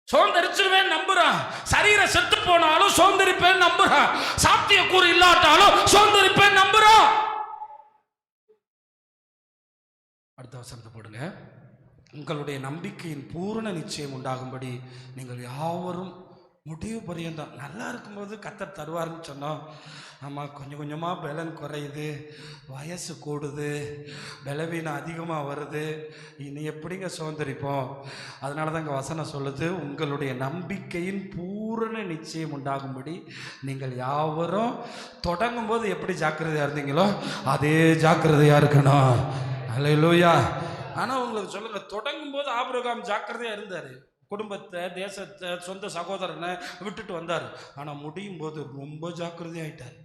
சோந்தரிச்சிருவேன் நம்புறான். சரீரம் செத்து போனாலும் சோந்தரிப்பேன் நம்புறான். சாத்திய கூறு இல்லாட்டாலும் சோந்தரிப்பேன் நம்புறான். அடுத்த வசனத்தை போடுங்க. உங்களுடைய நம்பிக்கையின் பூரண நிச்சயம் உண்டாகும்படி நீங்கள் யாவரும் முடிவு பரியந்தம். நல்லா இருக்கும்போது கர்த்தர் தருவாருன்னு சொன்னோம். ஆமாம், கொஞ்சம் கொஞ்சமாக பலன் குறையுது, வயசு கூடுது, பலவீனம் அதிகமாக வருது. இனி எப்படிங்க சுதந்திரிப்போம்? அதனால தான் இங்கே வசனம் சொல்லுது, உங்களுடைய நம்பிக்கையின் பூரண நிச்சயம் உண்டாகும்படி நீங்கள் யாவரும் தொடங்கும் போது எப்படி ஜாக்கிரதையாக இருந்தீங்களோ அதே ஜாக்கிரதையாக இருக்கணும். அல்லேலூயா. ஆனால் உங்களுக்கு சொல்லுங்கள், தொடங்கும் போது ஆபிரகாம் ஜாக்கிரதையாக இருந்தார். குடும்பத்தை, தேசத்தை, சொந்த சகோதரனை விட்டுட்டு வந்தார். ஆனால் முடியும் போது ரொம்ப ஜாக்கிரதை ஆயிட்டார்.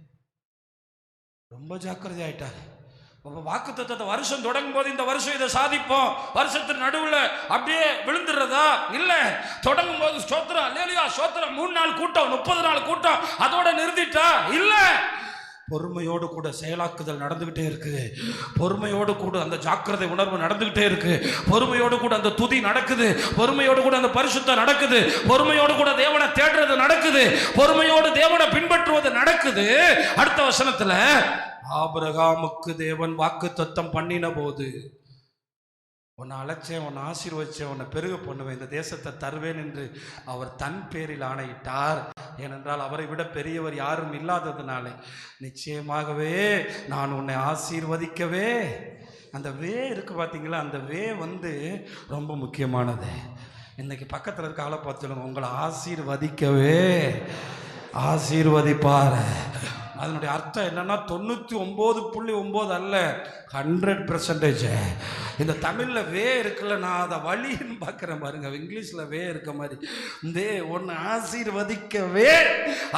வாக்குத்தத்தத்தை வருஷம் தொடங்கும் போது இந்த வருஷம் இதை சாதிப்போம், வருஷத்தின் நடுவில் அப்படியே விழுந்துடுறதா? இல்லை. தொடங்கும் போது ஸ்தோத்திரம், அல்லேலூயா, ஸ்தோத்திரம், 3 நாள் கூட்டம், 30 நாள் கூட்டம், அதோட நிறுத்திட்டா? இல்லை. பொறுமையோடு கூட செயலாக்குதல் நடந்துகிட்டே இருக்கு. பொறுமையோடு கூட அந்த ஜாக்கிரதை உணர்வு நடந்துகிட்டே இருக்கு. பொறுமையோடு கூட அந்த துதி நடக்குது. பொறுமையோடு கூட அந்த பரிசுத்தம் நடக்குது. பொறுமையோடு கூட தேவனை தேடுறது நடக்குது. பொறுமையோடு தேவனை பின்பற்றுவது நடக்குது. அடுத்த வசனத்துல, ஆபிரகாமுக்கு தேவன் வாக்குத்தத்தம் பண்ணின போது, உன்னை அழைச்சேன், உன்னை ஆசீர்வதிச்சேன், உன்னை பெருக பண்ணுவேன், இந்த தேசத்தை தருவேன் என்று அவர் தன் பேரில் ஆணையிட்டார். ஏனென்றால் அவரை விட பெரியவர் யாரும் இல்லாததுனாலே நிச்சயமாகவே நான் உன்னை ஆசீர்வதிக்கவே. அந்த வே இருக்கு பார்த்தீங்களா, அந்த வே ரொம்ப முக்கியமானது. இன்னைக்கு பக்கத்தில் இருக்க ஆளை பார்த்து சொல்லுங்க, உங்களை ஆசீர்வதிக்கவே ஆசீர்வதிப்பார். அதனுடைய அர்த்தம் என்னன்னா 99.9 அல்ல, 100%. இந்த தமிழில் வே இருக்குல்ல, நான் அதை வழின்னு பார்க்குறேன் பாருங்க. இங்கிலீஷில் வே இருக்க மாதிரி இந்த ஒன்று ஆசீர்வதிக்கவே.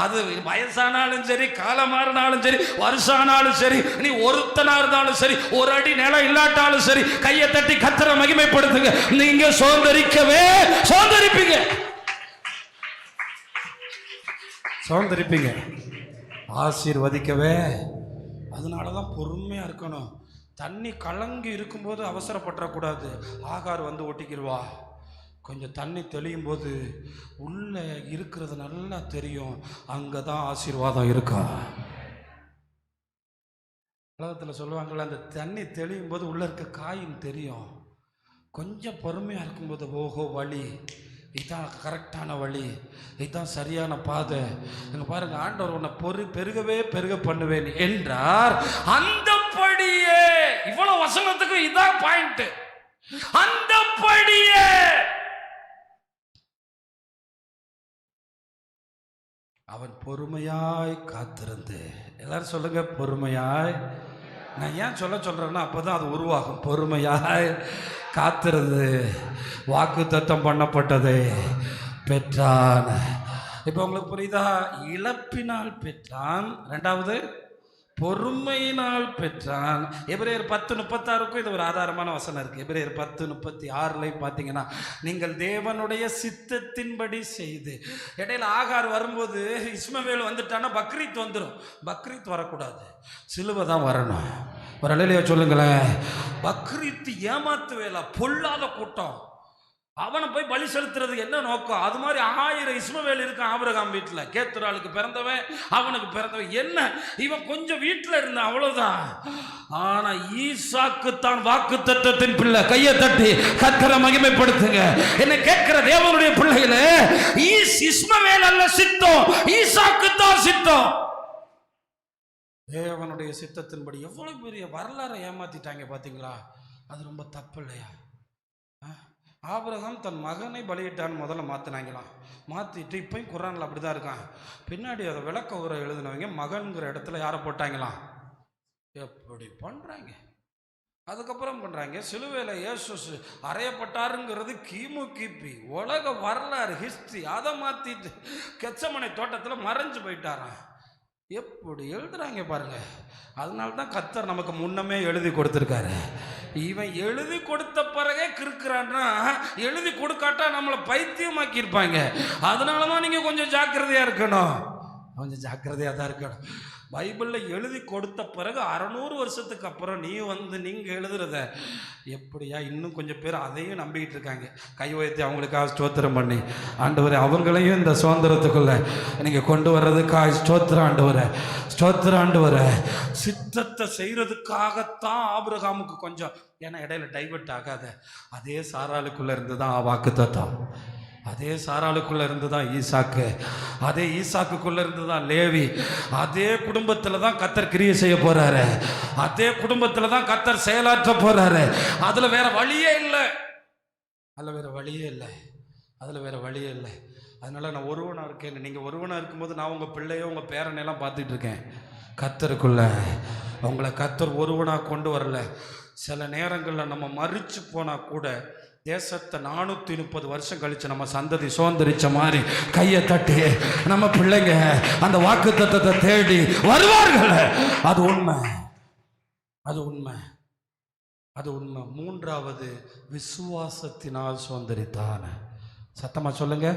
அது வயசானாலும் சரி, காலம் மாறினாலும் சரி, வருஷானாலும் சரி, நீ ஒருத்தனா இருந்தாலும் சரி, ஒரு அடி நிலம் இல்லாட்டாலும் சரி, கையை தட்டி கர்த்தரை மகிமைப்படுத்துங்க. நீங்க சுதந்திரிக்கவே சுதந்திரிப்பீங்க, ஆசீர்வதிக்கவே. அதனால தான் பொறுமையாக இருக்கணும். தண்ணி கலங்கி இருக்கும்போது அவசரப்பட்டுறக்கூடாது. ஆகார் ஒட்டிக்கிடுவா. கொஞ்சம் தண்ணி தெளியும் போது உள்ளே இருக்கிறது நல்லா தெரியும். அங்கே தான் ஆசீர்வாதம் இருக்கும். உலகத்தில் சொல்லுவாங்கள்ல, அந்த தண்ணி தெளியும் போது உள்ளே இருக்க காயின் தெரியும். கொஞ்சம் பொறுமையாக இருக்கும்போது, ஓஹோ வழி இதுதான் கரெக்டான வழி, இதுதான் சரியான பாதை. இங்க பாருங்க, ஆண்டவர் உன்னை பெருக பண்ணுவேன் என்றார். அந்தபடியே, இவ்வளவு வசனத்துக்கு இதான் பாயிண்ட். அந்தபடியே அவன் பொறுமையாய் காத்திருந்து. எல்லாரும் சொல்லுங்க, பொறுமையாய். நான் ஏன் சொல்றேன்னா, அப்பதான் அது உருவாகும். பொறுமையாய் காத்திருந்து வாக்குத்தத்தம் பண்ணப்பட்டதை பெற்றான். இப்போ உங்களுக்கு புரியுதா? இழப்பினால் பெற்றான், ரெண்டாவது பொறுமையினால் பெற்றான். எபிரேயர் 10:36க்கும் இது ஒரு ஆதாரமான வசனம் இருக்கு. எபிரேயர் 10:36 பார்த்தீங்கன்னா, நீங்கள் தேவனுடைய சித்தத்தின்படி செய்து. இடையில ஆகார் வரும்போது இஸ்மவேல் வந்துட்டான்னா பக்ரீத் வந்துடும். பக்ரீத் வரக்கூடாது, சிலுவை தான் வரணும். ஒரு அலையிலையா சொல்லுங்களேன். பக்ரீத் ஏமாத்து வேலை, பொல்லாத கூட்டம். அவனை போய் பலி செலுத்துறது என்ன நோக்கம்? அது மாதிரி 1000 இஸ்மவேல் இருக்கான் ஆபிரகாம் வீட்டில். கேத்துராளுக்கு பிறந்தவன், அவனுக்கு பிறந்தவன். என்ன, இவன் கொஞ்சம் வீட்டில் இருந்தான், அவ்வளவுதான். ஆனா ஈசாக்கு தான் வாக்குத்தத்தத்தின் பிள்ளை. கையை தட்டி கர்த்தரை மகிமைப்படுத்துங்க. என்ன கேட்கிற தேவனுடைய பிள்ளைகளே, இஸ்மவேல் அல்ல சித்தம், ஈசாக்கு தான் சித்தம். தேவனுடைய சித்தத்தின்படி. எவ்வளவு பெரிய வரலாறை ஏமாத்திட்டாங்க பார்த்தீங்களா? அது ரொம்ப தப்பு இல்லையா? ஆபிரகாம் தன் மகனை பலியிட்டான்னு முதல்ல மாற்றினாங்களாம். மாற்றிட்டு இப்போயும் குர்ஆனில் அப்படி தான் இருக்கான். பின்னாடி அதை விளக்க உரை எழுதினவங்க மகன்கிற இடத்துல யாரை போட்டாங்களாம்? எப்படி பண்ணுறாங்க? அதுக்கப்புறம் பண்ணுறாங்க சிலுவையில் இயேசு அறையப்பட்டாருங்கிறது கிபி உலக வரலாறு, ஹிஸ்ட்ரி. அதை மாற்றிட்டு கெத்சமனை தோட்டத்தில் மறைஞ்சு போயிட்டாரான். எப்படி எழுதுறாங்க பாருங்க. அதனால தான் கர்த்தர் நமக்கு முன்னமே எழுதி கொடுத்துருக்காரு. இவன் எழுதி கொடுத்த பிறகே கிறுக்குறான்னா, எழுதி கொடுக்காட்டா நம்மளை பைத்தியமாக்கி இருப்பாங்க. அதனால தான் நீங்கள் கொஞ்சம் ஜாக்கிரதையாக இருக்கணும். கொஞ்சம் ஜாக்கிரதையாக தான் இருக்கணும். பைபிளில் எழுதி கொடுத்த பிறகு 600 வருஷத்துக்கு அப்புறம் நீங்கள் எழுதுறத எப்படியா இன்னும் கொஞ்சம் பேர் அதையும் நம்பிக்கிட்டு இருக்காங்க. கை உயர்த்தி அவங்களுக்காக ஸ்தோத்திரம் பண்ணி, ஆண்டவரே அவங்களையும் இந்த சுதந்திரத்துக்குள்ள நீங்கள் கொண்டு வர்றதுக்காக ஸ்தோத்திரம் ஆண்டவரே, ஸ்தோத்திரம் ஆண்டவரே. சித்தத்தை செய்கிறதுக்காகத்தான் ஆபிரகாமுக்கு கொஞ்சம், ஏன்னா இடையில டைவர்ட் ஆகாத, அதே சாராளுக்குள்ளே இருந்து தான் வாக்குத்தத்தம். அதே சாராளுக்குள்ள இருந்து தான் ஈசாக்கு, அதே ஈசாக்குக்குள்ள இருந்து தான் லேவி, அதே குடும்பத்தில் தான் கர்த்தர் கிரியை செய்ய போறாரு, அதே குடும்பத்தில் தான் கர்த்தர் செயலாற்ற போறாரு. அதுல வேற வழியே இல்லை, அதுல வேற வழியே இல்லை, அதுல வேற வழியே இல்லை. அதனால நான் ஒருவனா இருக்கேன். நீங்க ஒருவனா இருக்கும்போது நான் உங்க பிள்ளையோ உங்க பேரனையெல்லாம் பார்த்துட்டு இருக்கேன். கர்த்தருக்குள்ள உங்களை கர்த்தர் ஒருவனா கொண்டு வரல. சில நேரங்களில் நம்ம மறிச்சு போனா கூட தேசத்தை 430 வருஷம் கழிச்சு நம்ம சந்ததி சுதந்திரிச்ச மாதிரி கையை தட்டி நம்ம பிள்ளைங்க அந்த வாக்கு தத்தத்தை தேடி வருவார்கள். அது உண்மை, அது உண்மை, அது உண்மை. மூன்றாவது, விசுவாசத்தினால் சுதந்திரித்தான். சத்தமா சொல்லுங்க.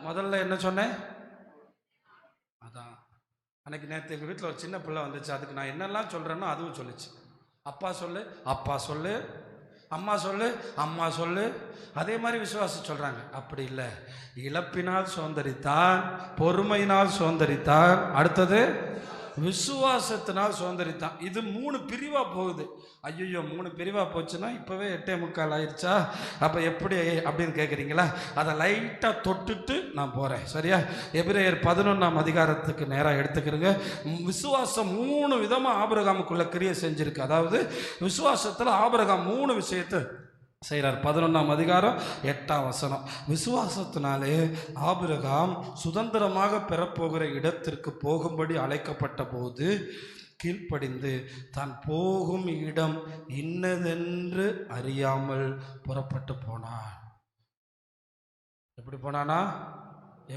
முதல்ல என்ன சொன்னேன்? அதான் அன்னைக்கு நேற்று எங்கள் வீட்டில் ஒரு சின்ன பிள்ளை வந்துச்சு. அதுக்கு நான் என்னெல்லாம் சொல்கிறேன்னோ அதுவும் சொல்லிச்சு. அப்பா சொல்லு, அப்பா சொல்லு, அம்மா சொல்லு, அம்மா சொல்லு. அதே மாதிரி விசுவாசம் சொல்கிறாங்க. அப்படி இல்லை. இழப்பினால் சுதந்திரித்தான், பொறுமையினால் சுதந்திரித்தான், அடுத்தது விசுவாசத்தினால் சுதந்திரித்தான். இது 3 பிரிவாக போகுது. ஐயோ 3 பிரிவாக போச்சுன்னா இப்போவே 8:45 ஆயிடுச்சா, அப்போ எப்படி அப்படின்னு கேட்குறீங்களா? அதை லைட்டாக தொட்டுட்டு நான் போகிறேன், சரியா? எபிரேயர் 11ஆம் அதிகாரத்துக்கு நேராக எடுத்துக்கிறேங்க. விசுவாசம் 3 விதமாக ஆபிரகாமுக்குள்ள கிரியை செஞ்சுருக்கு. அதாவது விசுவாசத்தில் ஆபிரகாம் 3 விஷயத்தை செய்கிறார். 11ஆம் அதிகாரம் 8ஆம் வசனம். விசுவாசத்தினாலே ஆபிரகாம் சுதந்திரமாக பெறப்போகிற இடத்திற்கு போகும்படி அழைக்கப்பட்ட போது கீழ்ப்படிந்து தான் போகும் இடம் இன்னதென்று அறியாமல் புறப்பட்டு போனான். எப்படி போனானா?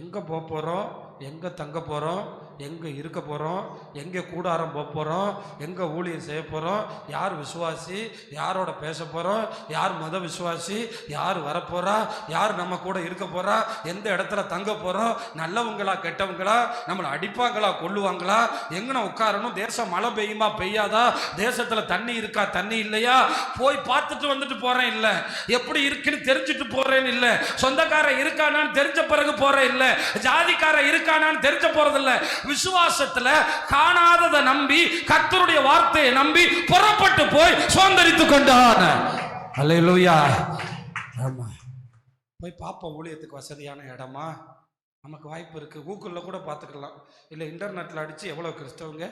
எங்கே போக போகிறோம், எங்கே தங்க போகிறோம், எங்கே இருக்க போகிறோம், எங்கே கூடாரம் போக போகிறோம், எங்கே ஊழியம் செய்ய போகிறோம், யார் விசுவாசி, யாரோட பேச போகிறோம், யார் மத விசுவாசி, யார் வரப்போகிறா, யார் நம்ம கூட இருக்க போகிறா, எந்த இடத்துல தங்க போகிறோம், நல்லவங்களா கெட்டவங்களா, நம்மளை அடிப்பாங்களா கொல்லுவாங்களா, எங்கன உட்காரணும், தேசம் மழை பெய்யுமா பெய்யாதா, தேசத்தில் தண்ணி இருக்கா தண்ணி இல்லையா, போய் பார்த்துட்டு வந்துட்டு போகிறேன் இல்லை, எப்படி இருக்குன்னு தெரிஞ்சுட்டு போகிறேன்னு இல்லை, சொந்தக்காரன் இருக்கானான்னு தெரிஞ்ச பிறகு போகிறேன் இல்லை, ஜாதிக்காரன் இருக்கானான்னு தெரிஞ்ச போகிறதில்லை. விசுவாசத்துல காணாததை நம்பி கர்த்தருடைய வார்த்தையை நம்பி புறப்பட்டு போய் சுதந்திரித்துக் கொண்டான். அல்லேலூயா. ஆமா, போய் பாப்போம் ஊழியத்துக்கு வசதியான இடமா, நமக்கு வாய்ப்பு இருக்கு. கூகுளில் கூட பார்த்துக்கலாம், இல்லை இன்டர்நெட்டில் அடித்து எவ்வளோ கிறிஸ்தவங்க,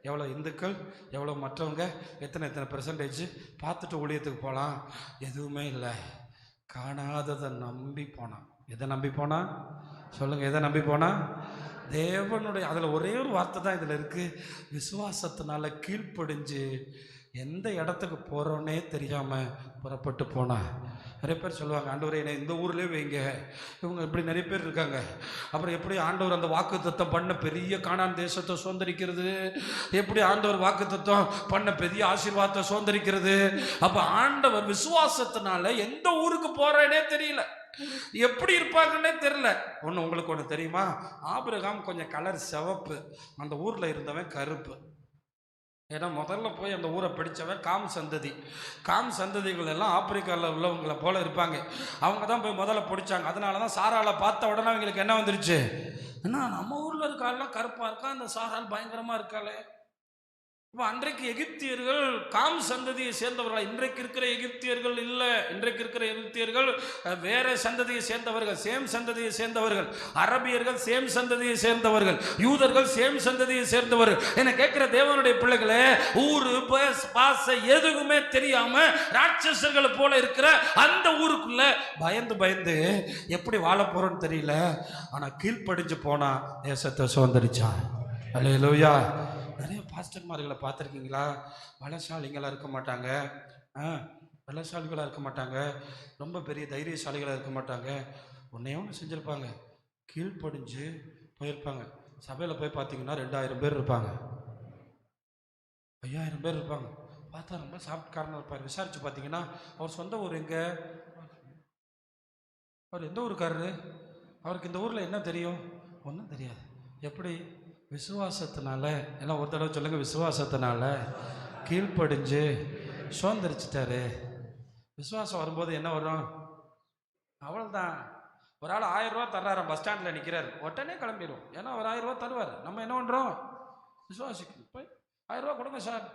எவ்வளோ இந்துக்கள், எவ்வளோ மற்றவங்க, எத்தனை பெர்சன்டேஜ் பார்த்துட்டு ஊழியத்துக்கு போகலாம். எதுவுமே இல்லை. காணாததை நம்பி போனான். எதை நம்பி போனா சொல்லுங்க? எதை நம்பி போனா? தேவனுடைய. அதில் ஒரே ஒரு வார்த்தை தான் இதில் இருக்குது. விசுவாசத்தினால கீழ்ப்படிஞ்சு எந்த இடத்துக்கு போகிறோன்னே தெரியாமல் புறப்பட்டு போனா. நிறைய பேர் சொல்லுவாங்க, ஆண்டவரே என்னை இந்த ஊர்லேயே வைங்க. இவங்க இப்படி நிறைய பேர் இருக்காங்க. அப்புறம் எப்படி ஆண்டவர் அந்த வாக்குத்தத்தம் பண்ண பெரிய கானான் தேசத்தை சுதந்திரிக்கிறது, எப்படி ஆண்டவர் வாக்குத்தத்தம் பண்ண பெரிய ஆசீர்வாதத்தை சுதந்திரிக்கிறது. அப்போ ஆண்டவர் விசுவாசத்தினால எந்த ஊருக்கு போகிறேனே தெரியல, எப்படி இருப்பாங்கன்னே தெரியல. உங்களுக்கு ஒன்று தெரியுமா? ஆபிரகாம் கொஞ்சம் கலர் சிவப்பு, அந்த ஊரில் இருந்தவன் கருப்பு. ஏன்னா முதல்ல போய் அந்த ஊரை பிடிச்சவன் காம் சந்ததி. காம் சந்ததிகள் எல்லாம் ஆப்பிரிக்காவில் உள்ளவங்களை போல இருப்பாங்க. அவங்க தான் போய் முதல்ல பிடிச்சாங்க. அதனால தான் சாராலை பார்த்த உடனே அவங்களுக்கு என்ன வந்துருச்சு, ஏன்னா நம்ம ஊரில் இருக்காலாம் கருப்பாக இருக்கா, இந்த சாரால் பயங்கரமாக இருக்காளே. இப்போ அன்றைக்கு எகிப்தியர்கள் காம் சந்ததியை சேர்ந்தவர்கள். இன்றைக்கு இருக்கிற எகிப்தியர்கள் இல்லை. இன்றைக்கு இருக்கிற எகிப்தியர்கள் வேற சந்ததியை சேர்ந்தவர்கள், சேம் சந்ததியை சேர்ந்தவர்கள். அரபியர்கள் சேம் சந்ததியை சேர்ந்தவர்கள், யூதர்கள் சேம் சந்ததியை சேர்ந்தவர்கள். என்ன கேட்கிற தேவனுடைய பிள்ளைகளே, ஊரு பாசை எதுவுமே தெரியாம ராட்சசர்கள் போல இருக்கிற அந்த ஊருக்குள்ள பயந்து பயந்து எப்படி வாழ போறோன்னு தெரியல. ஆனா கீழ்ப்படிஞ்சு போனா தேசத்தை சுதந்திரிச்சான். அல்லேலூயா. நிறைய பாஸ்டர்மார்களை பார்த்துருக்கீங்களா? பலசாலிகளாக இருக்க மாட்டாங்க, பலசாலிகளாக இருக்க மாட்டாங்க, ரொம்ப பெரிய தைரியசாலிகளாக இருக்க மாட்டாங்க. ஒன்றே ஒன்று செஞ்சுருப்பாங்க, கீழ்ப்படிஞ்சு போயிருப்பாங்க. சபையில் போய் பார்த்தீங்கன்னா 2000 பேர் இருப்பாங்க, 5000 பேர் இருப்பாங்க. பார்த்தா ரொம்ப சாப்பிட்காரனாக இருப்பார். விசாரித்து பார்த்தீங்கன்னா அவர் சொந்த ஊர் எங்கே, அவர் எந்த ஊருக்காரரு, அவருக்கு இந்த ஊரில் என்ன தெரியும், ஒன்றும் தெரியாது. எப்படி? விசுவாசத்தினால. எல்லாம் ஒரு தடவை சொல்லுங்க, விசுவாசத்தினால கீழ்ப்படிஞ்சு சுதந்திரிச்சிட்டாரு. விசுவாசம் வரும்போது என்ன வரும்? அவ்வளோதான். ஒரு ஆள் 1000 ரூபா தர்றாரு, பஸ் ஸ்டாண்டில் நிற்கிறார், உடனே கிளம்பிடும். ஏன்னா அவர் 1000 ரூபா தருவார். நம்ம என்ன பண்ணுறோம்? விசுவாசிக்கணும். போய் 1000 ரூபா கொடுங்க சார்,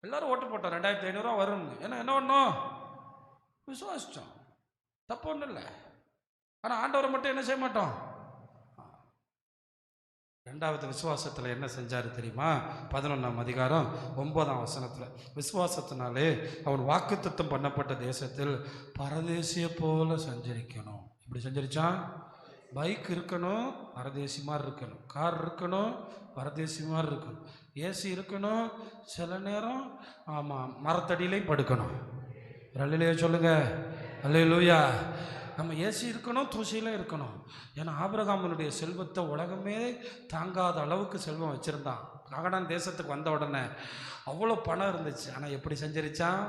எல்லாரும் ஓட்டு போட்டோம் 2500 ரூபா வரும்னு. ஏன்னா என்ன பண்ணோம்? விசுவாசித்தோம். தப்பு ஒன்றும் இல்லை. ஆனால் ஆண்டவரை மட்டும் என்ன செய்ய மாட்டோம். ரெண்டாவது விசுவாசத்தில் என்ன செஞ்சார் தெரியுமா? 11ஆம் அதிகாரம் 9ஆம் வசனத்தில், விசுவாசத்தினாலே அவன் வாக்குத்தத்தம் பண்ணப்பட்ட தேசத்தில் பரதேசிய போல சஞ்சரிக்கணும். இப்படி சஞ்சரிச்சான். பைக் இருக்கணும், பரதேசி மாதிரி இருக்கணும். கார் இருக்கணும், பரதேசி மாதிரி இருக்கணும். ஏசி இருக்கணும், சில நேரம் ஆமாம் மரத்தடியிலையும் படுக்கணும். அல்லேலூயா சொல்லுங்க, அல்லேலூயா. நம்ம ஏசி இருக்கணும், தூசியில் இருக்கணும். ஏன்னா ஆபிரகாமனுடைய செல்வத்தை உலகமே தாங்காத அளவுக்கு செல்வம் வச்சுருந்தான். கானான் தேசத்துக்கு வந்த உடனே அவ்வளோ பணம் இருந்துச்சு. ஆனால் எப்படி சஞ்சரித்தான்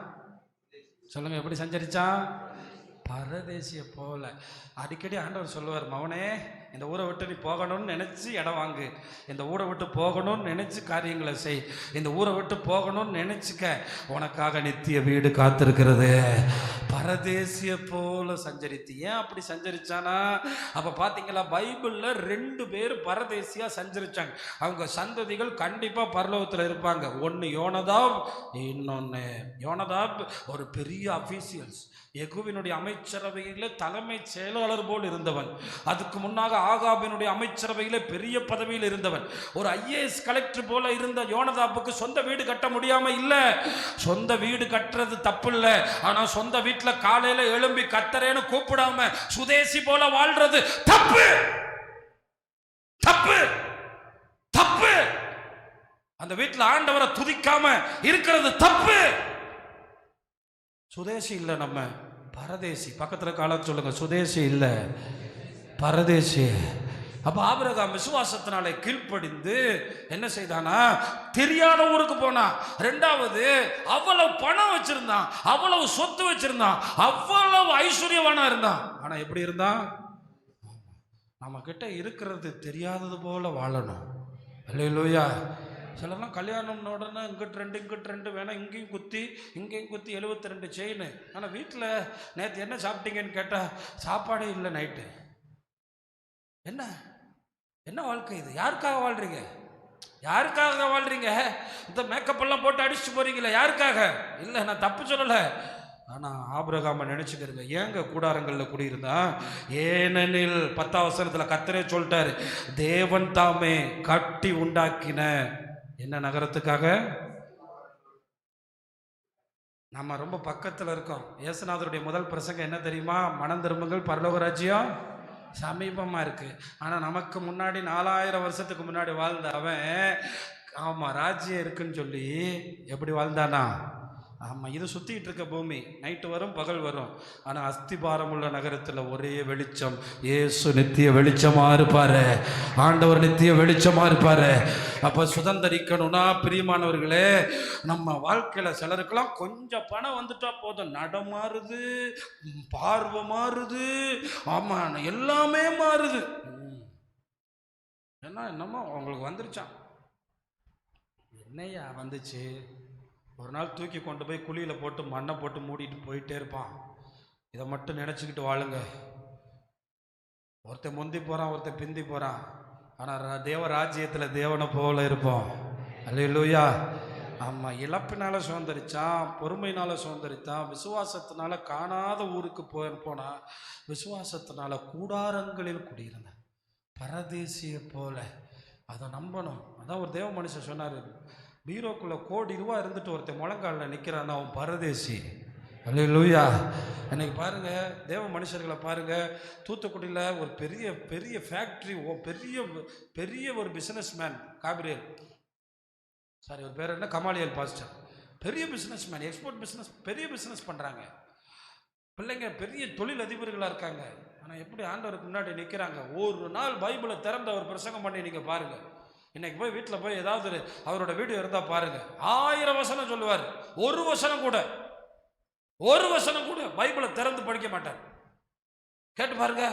சொல்லுங்கள், எப்படி சஞ்சரித்தான்? பரதேசிய போல. அடிக்கடி ஆண்டவர் சொல்லுவார், மவனே இந்த ஊரை விட்டு நீ போகணும்னு நினச்சி இடம் வாங்கு, இந்த ஊரை விட்டு போகணும்னு நினச்சி காரியங்களை செய், இந்த ஊரை விட்டு போகணும்னு நினச்சிக்க, உனக்காக நித்திய வீடு காத்திருக்கிறது. பரதேசிய போல சஞ்சரித்து. ஏன் அப்படி சஞ்சரிச்சானா? அப்போ பார்த்தீங்களா, பைபிளில் 2 பேர் பரதேசியாக சஞ்சரித்தாங்க. அவங்க சந்ததிகள் கண்டிப்பாக பரலோகத்தில் இருப்பாங்க. ஒன்று யோனதாப், இன்னொன்று யோனதாப் ஒரு பெரிய அஃபீஷியல்ஸ், யெகூவினுடைய அமைச்சரவையில் தலைமை செயலாளர் போல் இருந்தவன். அதுக்கு முன்னாக ஆகாபினுடைய அமைச்சரவையில் பெரிய பதவியில் இருந்தவன். ஒரு IAS கலெக்டர் போல இருந்த யோனதாப்புக்கு சொந்த வீடு கட்ட முடியாம இல்ல. சொந்த வீடு கட்டுறது தப்பு இல்லை, ஆனா சொந்த வீட்டில் காலையில எழும்பி கத்தரேன்னு கூப்பிடாம சுதேசி போல வாழ்றது தப்பு, தப்பு, தப்பு. அந்த வீட்டில் ஆண்டவரை துதிக்காம இருக்கிறது தப்பு. சுதேசி இல்லை, நம்ம பரதேசி. பக்கத்தில் காலம் சொல்லுங்க, சுதேசி இல்லை, பரதேசி. அப்ப ஆபிரகாம் விசுவாசத்தினாலே கீழ்ப்படிந்து என்ன செய்தானா? தெரியாத ஊருக்கு போனா. ரெண்டாவது, அவ்வளவு பணம் வச்சிருந்தான், அவ்வளவு சொத்து வச்சிருந்தான், அவ்வளவு ஐஸ்வர்யவானா இருந்தான். ஆனா எப்படி இருந்தான்? நம்ம கிட்ட இருக்கிறது தெரியாதது போல வாழணும். அல்லேலூயா. சிலர்லாம் கல்யாணம்னு உடனே இங்கிட்டு 2 இங்கிட்டு 2 வேணாம், இங்கேயும் குத்தி இங்கேயும் குத்தி 72 செயின். ஆனால் வீட்டில் நேற்று என்ன சாப்பிட்டீங்கன்னு கேட்டால் சாப்பாடே இல்லை நைட்டு. என்ன என்ன வாழ்க்கை இது? யாருக்காக வாழ்றீங்க? யாருக்காக வாழ்றீங்க? இந்த மேக்கப் எல்லாம் போட்டு அடிச்சுட்டு போறீங்களா? யாருக்காக? இல்லை, நான் தப்பு சொல்லலை. ஆனால் ஆபிரகாம நினைச்சுக்கிறங்க, ஏங்க கூடாரங்களில் குடியிருந்தா? ஏனெனில் 10ஆம் வசனத்தில் கர்த்தரே சொல்லிட்டாரு, தேவன் தாமே கட்டி உண்டாக்கின என்ன நகரத்துக்காக? நம்ம ரொம்ப பக்கத்தில் இருக்கோம். இயேசுநாதருடைய முதல் பிரசங்கம் என்ன தெரியுமா? மனம் திரும்புங்கள், பரலோக ராஜ்யம் சமீபமாக இருக்கு. ஆனால் நமக்கு முன்னாடி 4000 வருஷத்துக்கு முன்னாடி வாழ்ந்த அவன் ஆமாம் ராஜ்யம் இருக்குன்னு சொல்லி எப்படி வாழ்ந்தானா? ஆமாம், இது சுற்றிக்கிட்டு இருக்க பூமி நைட்டு வரும் பகல் வரும். ஆனால் அஸ்திபாரம் உள்ள நகரத்தில் ஒரே வெளிச்சம். இயேசு நித்திய வெளிச்சமாக இருப்பார், ஆண்டவர் நித்திய வெளிச்சமாக இருப்பார். அப்போ சுதந்திரிக்கணும்னா பிரியமானவர்களே, நம்ம வாழ்க்கையில் சிலருக்கெல்லாம் கொஞ்சம் பணம் வந்துட்டா போதும், நடம் மாறுது, பார்வை மாறுது, ஆமாம் எல்லாமே மாறுது. என்னமோ அவங்களுக்கு வந்துருச்சான். என்னையா வந்துச்சு? ஒரு நாள் தூக்கி கொண்டு போய் குழியில் போட்டு மண்ணை போட்டு மூடிட்டு போயிட்டே இருப்பான். இதை மட்டும் நினச்சிக்கிட்டு வாழுங்க. ஒருத்தன் முந்தி போகிறான், ஒருத்தன் பிந்தி போகிறான். ஆனால் தேவ ராஜ்யத்தில் தேவனை போல இருப்போம். அல்லேலூயா. ஆமாம், இழப்பினால சுதந்திரிச்சான், பொறுமையினால சுதந்திரித்தான், விசுவாசத்தினால காணாத ஊருக்கு போனால், விசுவாசத்தினால கூடாரங்களில் குடியிருந்தான். பரதேசியை போல அதை நம்பணும். அதான் ஒரு தேவ மனுஷன் சொன்னார், பீரோக்குள்ளே கோடி ரூபா இருந்துட்டு ஒருத்தன் முழங்காலில் நிற்கிறான், அவன் பரதேசி. அல்லேலூயா. இன்னைக்கு பாருங்கள், தேவ மனுஷர்களை பாருங்கள். தூத்துக்குடியில் ஒரு பெரிய பெரிய ஃபேக்ட்ரி, பெரிய பெரிய ஒரு பிஸ்னஸ் மேன், காபிரியல் சாரி ஒரு பேர் என்ன, கமாலியல் பாஸ்டர், பெரிய பிஸ்னஸ் மேன், எக்ஸ்போர்ட் பிஸ்னஸ், பெரிய பிஸ்னஸ் பண்ணுறாங்க. பிள்ளைங்க பெரிய தொழில் அதிபர்களாக இருக்காங்க. ஆனால் எப்படி ஆண்டவருக்கு முன்னாடி நிற்கிறாங்க? ஒரு நாள் பைபிளை திறந்து அவர் பிரசங்கம் பண்ணி நீங்கள் பாருங்கள். இன்னைக்கு போய் வீட்டில் போய் ஏதாவது அவரோட வீடியோ இருந்தால் பாருங்க, 1000 வசனம் சொல்லுவார். ஒரு வசனம் கூட பைபிளை திறந்து படிக்க மாட்டார். கேட்டு பாருங்க.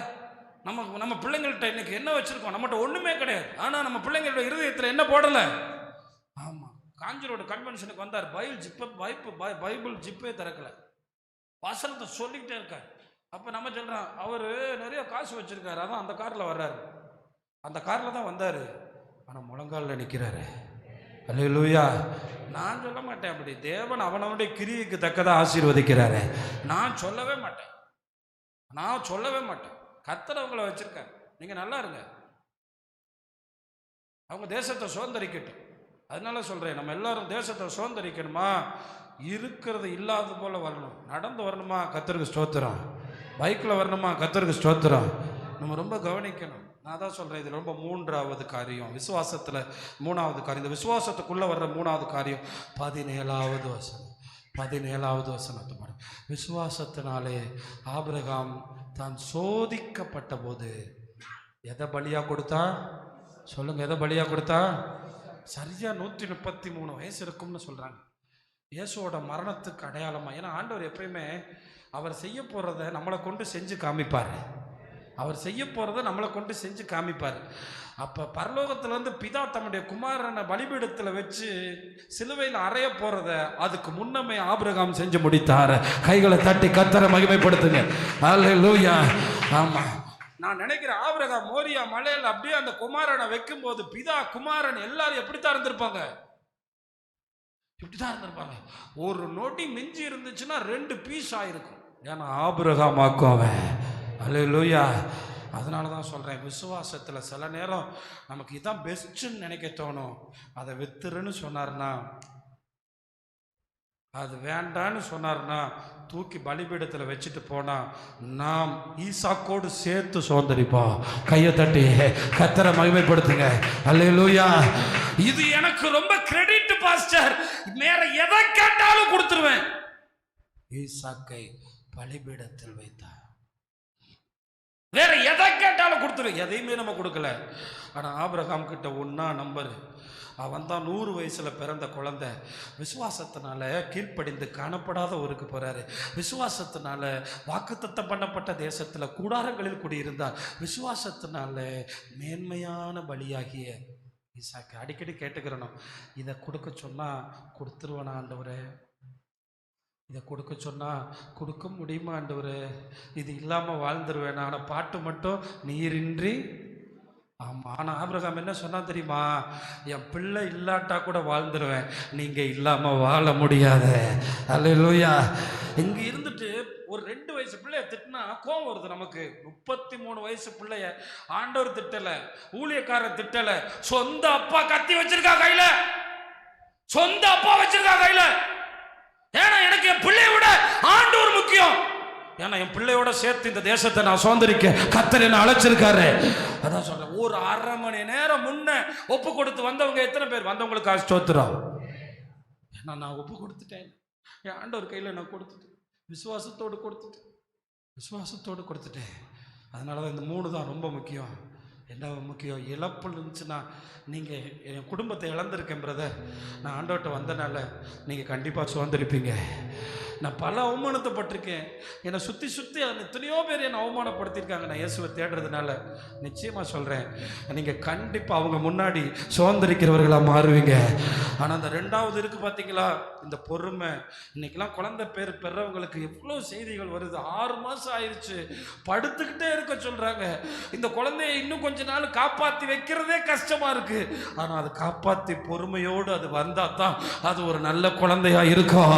நம்ம பிள்ளைங்கள்ட்ட இன்னைக்கு என்ன வச்சிருக்கோம்? நம்மகிட்ட ஒண்ணுமே கிடையாது. ஆனா நம்ம பிள்ளைங்களோட இருதயத்தில் என்ன போடல? ஆமா, காஞ்சிரோட கன்வென்ஷனுக்கு வந்தார், பைபிள் ஜிப்பே திறக்கல, வசனத்தை சொல்லிக்கிட்டே இருக்கார். அப்ப நம்ம சொல்றோம், அவரு நிறைய காசு வச்சிருக்காரு, அதான் அந்த கார்ல வர்றாரு, அந்த கார்ல தான் வந்தாரு, ஆனால் முழங்காலில் நிற்கிறாரு. அல்லேலூயா. நான் சொல்ல மாட்டேன் அப்படி. தேவன் அவனவனுடைய கிரியைக்கு தக்கதாக ஆசீர்வதிக்கிறாரு. நான் சொல்லவே மாட்டேன். கர்த்தர் அவங்கள வச்சிருக்கார். நீங்கள் நல்லா இருங்க, அவங்க தேசத்தை சுதந்திரிக்கட்டும். அதனால சொல்கிறேன், நம்ம எல்லாரும் தேசத்தை சுதந்திரிக்கணுமா, இருக்கிறது இல்லாத போல வரணும். நடந்து வரணுமா, கர்த்தருக்கு ஸ்தோத்திரம். பைக்கில் வரணுமா, கர்த்தருக்கு ஸ்தோத்திரம். நம்ம ரொம்ப கவனிக்கணும். நான் தான் சொல்கிறேன், இது ரொம்ப மூன்றாவது காரியம், விசுவாசத்தில் மூணாவது காரியம். இந்த விசுவாசத்துக்குள்ளே வர்ற மூணாவது காரியம் 17வது வசனம். 17வது வசனத்தை பாருங்க. விசுவாசத்தினாலே ஆபிரகாம் தான் சோதிக்கப்பட்ட போது எதை பலியாக கொடுத்தா சொல்லுங்க, எதை பலியாக கொடுத்தா? சரியா 133 வயசு இருக்கும்னு சொல்கிறாங்க. இயேசுவோட மரணத்துக்கு அடையாளமாக. ஏன்னா ஆண்டவர் எப்பயுமே அவர் செய்ய போகிறத நம்மளை கொண்டு செஞ்சு காமிப்பார். அவர் செய்ய போகிறத நம்மளை கொண்டு செஞ்சு காமிப்பார். அப்போ பரலோகத்தில் பிதா தம்முடைய குமாரனை பலிபீடத்தில் வச்சு சிலுவையில் அறைய போகிறத அதுக்கு முன்னமே ஆபிரகாம் செஞ்சு முடித்தார். கைகளை தட்டி கர்த்தரை மகிமைப்படுத்துங்க. அல்லேலூயா. ஆமாம், நான் நினைக்கிறேன் ஆபிரகாம் மோரியா மலையில் அப்படியே அந்த குமாரனை வைக்கும் போது பிதா குமாரன் எல்லாரும் எப்படித்தான் இருந்திருப்பாங்க, இப்படிதான் இருந்திருப்பாங்க. ஒரு நொடி மிஞ்சி இருந்துச்சுன்னா 2 பீஸ் ஆயிருக்கும். ஏன்னா ஆபிரகாம் ஆக்குவன். அல்லேலூயா. அதனால தான் சொல்கிறேன், விசுவாசத்தில் சில நேரம் நமக்கு இதான் பெஸ்ட்டுன்னு நினைக்க தோணும். அதை வித்துருன்னு சொன்னார்னா, அது வேண்டான்னு சொன்னார்னா, தூக்கி பலிபீடத்தில் வச்சுட்டு போனால் நாம் ஈசாக்கோடு சேர்த்து சுதந்திரிப்போம். கையை தட்டி கர்த்தரை மகிமைப்படுத்துங்க. அல்லேலூயா. இது எனக்கு ரொம்ப கிரெடிட் பாஸ்டர், வேற எதை கேட்டாலும் கொடுத்துருவேன். ஈசாக்கை பலிபீடத்தில் வைத்தார், வேற எதை கேட்டாலும் கொடுத்துருவேன். எதையுமே நம்ம கொடுக்கல. ஆனால் ஆபிரகாம் கிட்ட ஒன்றா நம்பர், அவன் தான் 100 வயசில் பிறந்த குழந்தை. விசுவாசத்தினால கீழ்ப்படிந்து காணப்படாத ஊருக்கு போகிறாரு. விசுவாசத்தினால வாக்குத்தத்தம் பண்ணப்பட்ட தேசத்தில் கூடாரங்களில் குடியிருந்தார். விசுவாசத்தினால மேன்மையான பலியாகிய ஈசாக்கு. அடிக்கடி கேட்டுக்கிறணும், இதை கொடுக்க சொன்னால் கொடுத்துருவேனா ஆண்டவரே, இதை கொடுக்க சொன்னால் கொடுக்க முடியுமா ஆண்டவரே, இது இல்லாமல் வாழ்ந்துருவேன். ஆனால் பாட்டு மட்டும் நீரின்றி. ஆமாம், ஆனால் ஆபிரகாம் என்ன சொன்னால் தெரியுமா, என் பிள்ளை இல்லாட்டா கூட வாழ்ந்துருவேன், நீங்கள் இல்லாமல் வாழ முடியாத. அல்லேலூயா. இங்கே இருந்துட்டு ஒரு 2 வயசு பிள்ளைய திட்டினா கோவம் வருது நமக்கு. 33 வயசு பிள்ளைய ஆண்டவர் திட்டலை, ஊழியக்காரர் திட்டலை, சொந்த அப்பா கத்தி வச்சிருக்கா கையில், சொந்த அப்பா வச்சிருக்கா கையில். ஏன்னா எனக்கு என் பிள்ளைய விட ஆண்டவர் முக்கியம். ஏன்னா என் பிள்ளையோட சேர்த்து இந்த தேசத்தை நான் சுதந்திரிக்க கர்த்தர் என்ன அழைச்சிருக்காரு. அதான் சொல்றேன், ஒரு அரை மணி நேரம் முன்ன ஒப்பு கொடுத்து வந்தவங்க எத்தனை பேர்? வந்தவங்களுக்கு ஸ்தோத்திரம். ஏன்னா நான் ஒப்பு கொடுத்துட்டேன், என் ஆண்டவர் கையில் நான் கொடுத்துட்டேன், விசுவாசத்தோடு கொடுத்துட்டேன். அதனால தான் இந்த 3 தான் ரொம்ப முக்கியம். என்ன முக்கியம்? இழப்பு இருந்துச்சுன்னா, நீங்கள் என் குடும்பத்தை இழந்திருக்கேன் பிரதர், நான் ஆண்டவர்கிட்ட வந்தனால நீங்கள் கண்டிப்பாக சுதந்திரிப்பீங்க. நான் பல அவமானத்தைப்பட்டிருக்கேன், என்னை சுற்றி எத்தனையோ பேர் என்னை அவமானப்படுத்தியிருக்காங்க. நான் இயேசுவை தேடுறதுனால நிச்சயமாக சொல்கிறேன், நீங்கள் கண்டிப்பாக அவங்க முன்னாடி சுதந்திரிக்கிறவர்களாக மாறுவீங்க. ஆனால் அந்த 2வது இருக்குது பார்த்தீங்களா, இந்த பொறுமை. இன்றைக்கெல்லாம் குழந்தை பேர் பெறவங்களுக்கு எவ்வளோ செய்திகள் வருது. 6 மாதம் ஆயிடுச்சு, படுத்துக்கிட்டே இருக்க சொல்கிறாங்க. இந்த குழந்தைய இன்னும் கொஞ்ச நாள் காப்பாற்றி வைக்கிறதே கஷ்டமாக இருக்குது. ஆனால் அதை காப்பாற்றி பொறுமையோடு அது வந்தால் தான் அது ஒரு நல்ல குழந்தையாக இருக்கும்.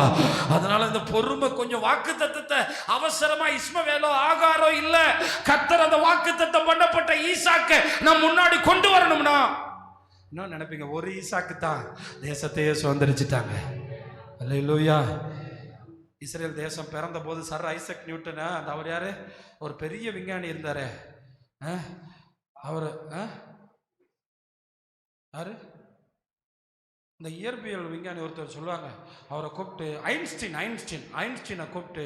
அதனால் இந்த பொறுமை கொஞ்சம், வாக்குத்தத்தத்தை அவசரமா இஸ்மவேலோ ஆகாரோ இல்ல, கர்த்தர் அந்த வாக்குத்தத்தம் பண்ணப்பட்ட ஈசாக்கு நம்ம முன்னாடி கொண்டு வரணும்னா, இன்னும் நினைப்பீங்க ஒரு ஈசாக்கு தான் தேசத்தையே சுதந்திரிச்சிட்டாங்க. அல்லேலூயா. இஸ்ரேல் தேசம் பிறந்த போது சர் ஐசக் நியூட்டன், அந்த அவர் யாரு, ஒரு பெரிய விஞ்ஞானி இருந்தாரு. அவர் யாரு? இந்த இயற்பியல் விஞ்ஞானி ஒருத்தர் சொல்லுவாங்க, அவரை கூப்பிட்டு ஐன்ஸ்டீனை கூப்பிட்டு,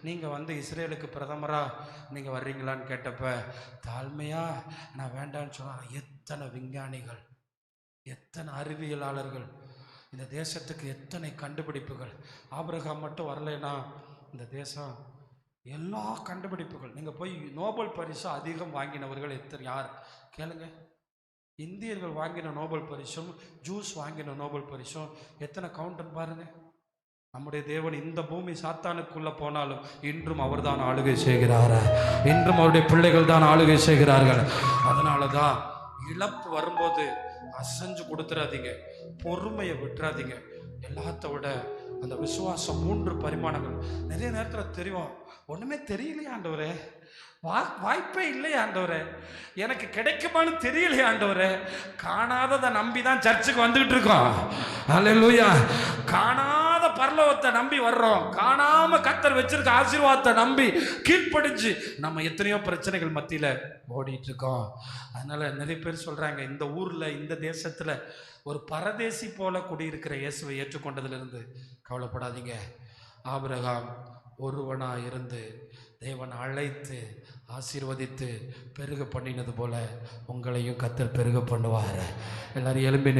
நீங்கள் வந்து இஸ்ரேலுக்கு பிரதமராக நீங்கள் வர்றீங்களான்னு கேட்டப்ப தாழ்மையாக நான் வேண்டான்னு சொன்னாங்க. எத்தனை விஞ்ஞானிகள், எத்தனை அறிவியலாளர்கள், இந்த தேசத்துக்கு எத்தனை கண்டுபிடிப்புகள். ஆபிரகாம் மட்டும் வரலைன்னா இந்த தேசம் எல்லா கண்டுபிடிப்புகள். நீங்கள் போய் நோபல் பரிசு அதிகம் வாங்கினவர்கள் எத்தனை, யார் கேளுங்க. இந்தியர்கள் வாங்கின நோபல் பரிசும் ஜூஸ் வாங்கின நோபல் பரிசும் எத்தனை கவுண்டன் பாருங்க. நம்முடைய தேவன் இந்த பூமி சாத்தானுக்குள்ள போனாலும் இன்றும் அவர் தான் ஆளுகை செய்கிறார். இன்றும் அவருடைய பிள்ளைகள் தான் ஆளுகை செய்கிறார்கள். அதனால தான் இழப்பு வரும்போது அசைஞ்சு கொடுத்துடாதீங்க, பொறுமையை விட்டுறாதீங்க. எல்லாத்த விட அந்த விசுவாசம் 3 பரிமாணங்கள். நிறைய நேரத்தில் தெரியும், ஒன்றுமே தெரியலையா ஆண்டவரே, வாய்ப்பே இல்லையா ஆண்டவரே, எனக்கு கிடைக்குமான்னு தெரியலையே ஆண்டவரே. காணாததை நம்பி தான் சர்ச்சுக்கு வந்துகிட்டு இருக்கோம். அல்லேலூயா. காணாத பரலோகத்தை நம்பி வர்றோம். காணாம கர்த்தர் வச்சிருக்க ஆசீர்வாதத்தை நம்பி கீழ்ப்படிஞ்சு நம்ம எத்தனையோ பிரச்சனைகள் மத்தியில் ஓடிட்டு இருக்கோம். அதனால நிறைய பேர் சொல்றாங்க, இந்த ஊர்ல இந்த தேசத்துல ஒரு பரதேசி போல குடியிருக்கிற இயேசுவை ஏற்றுக்கொண்டதிலிருந்து கவலைப்படாதீங்க. ஆபிரகாம் ஒருவனா இருந்து தேவன் அழைத்து ஆசீர்வதித்து பெருக பண்ணினது போல உங்களையும் கர்த்தர் பெருக பண்ணுவார். எல்லாரும் எழும்பி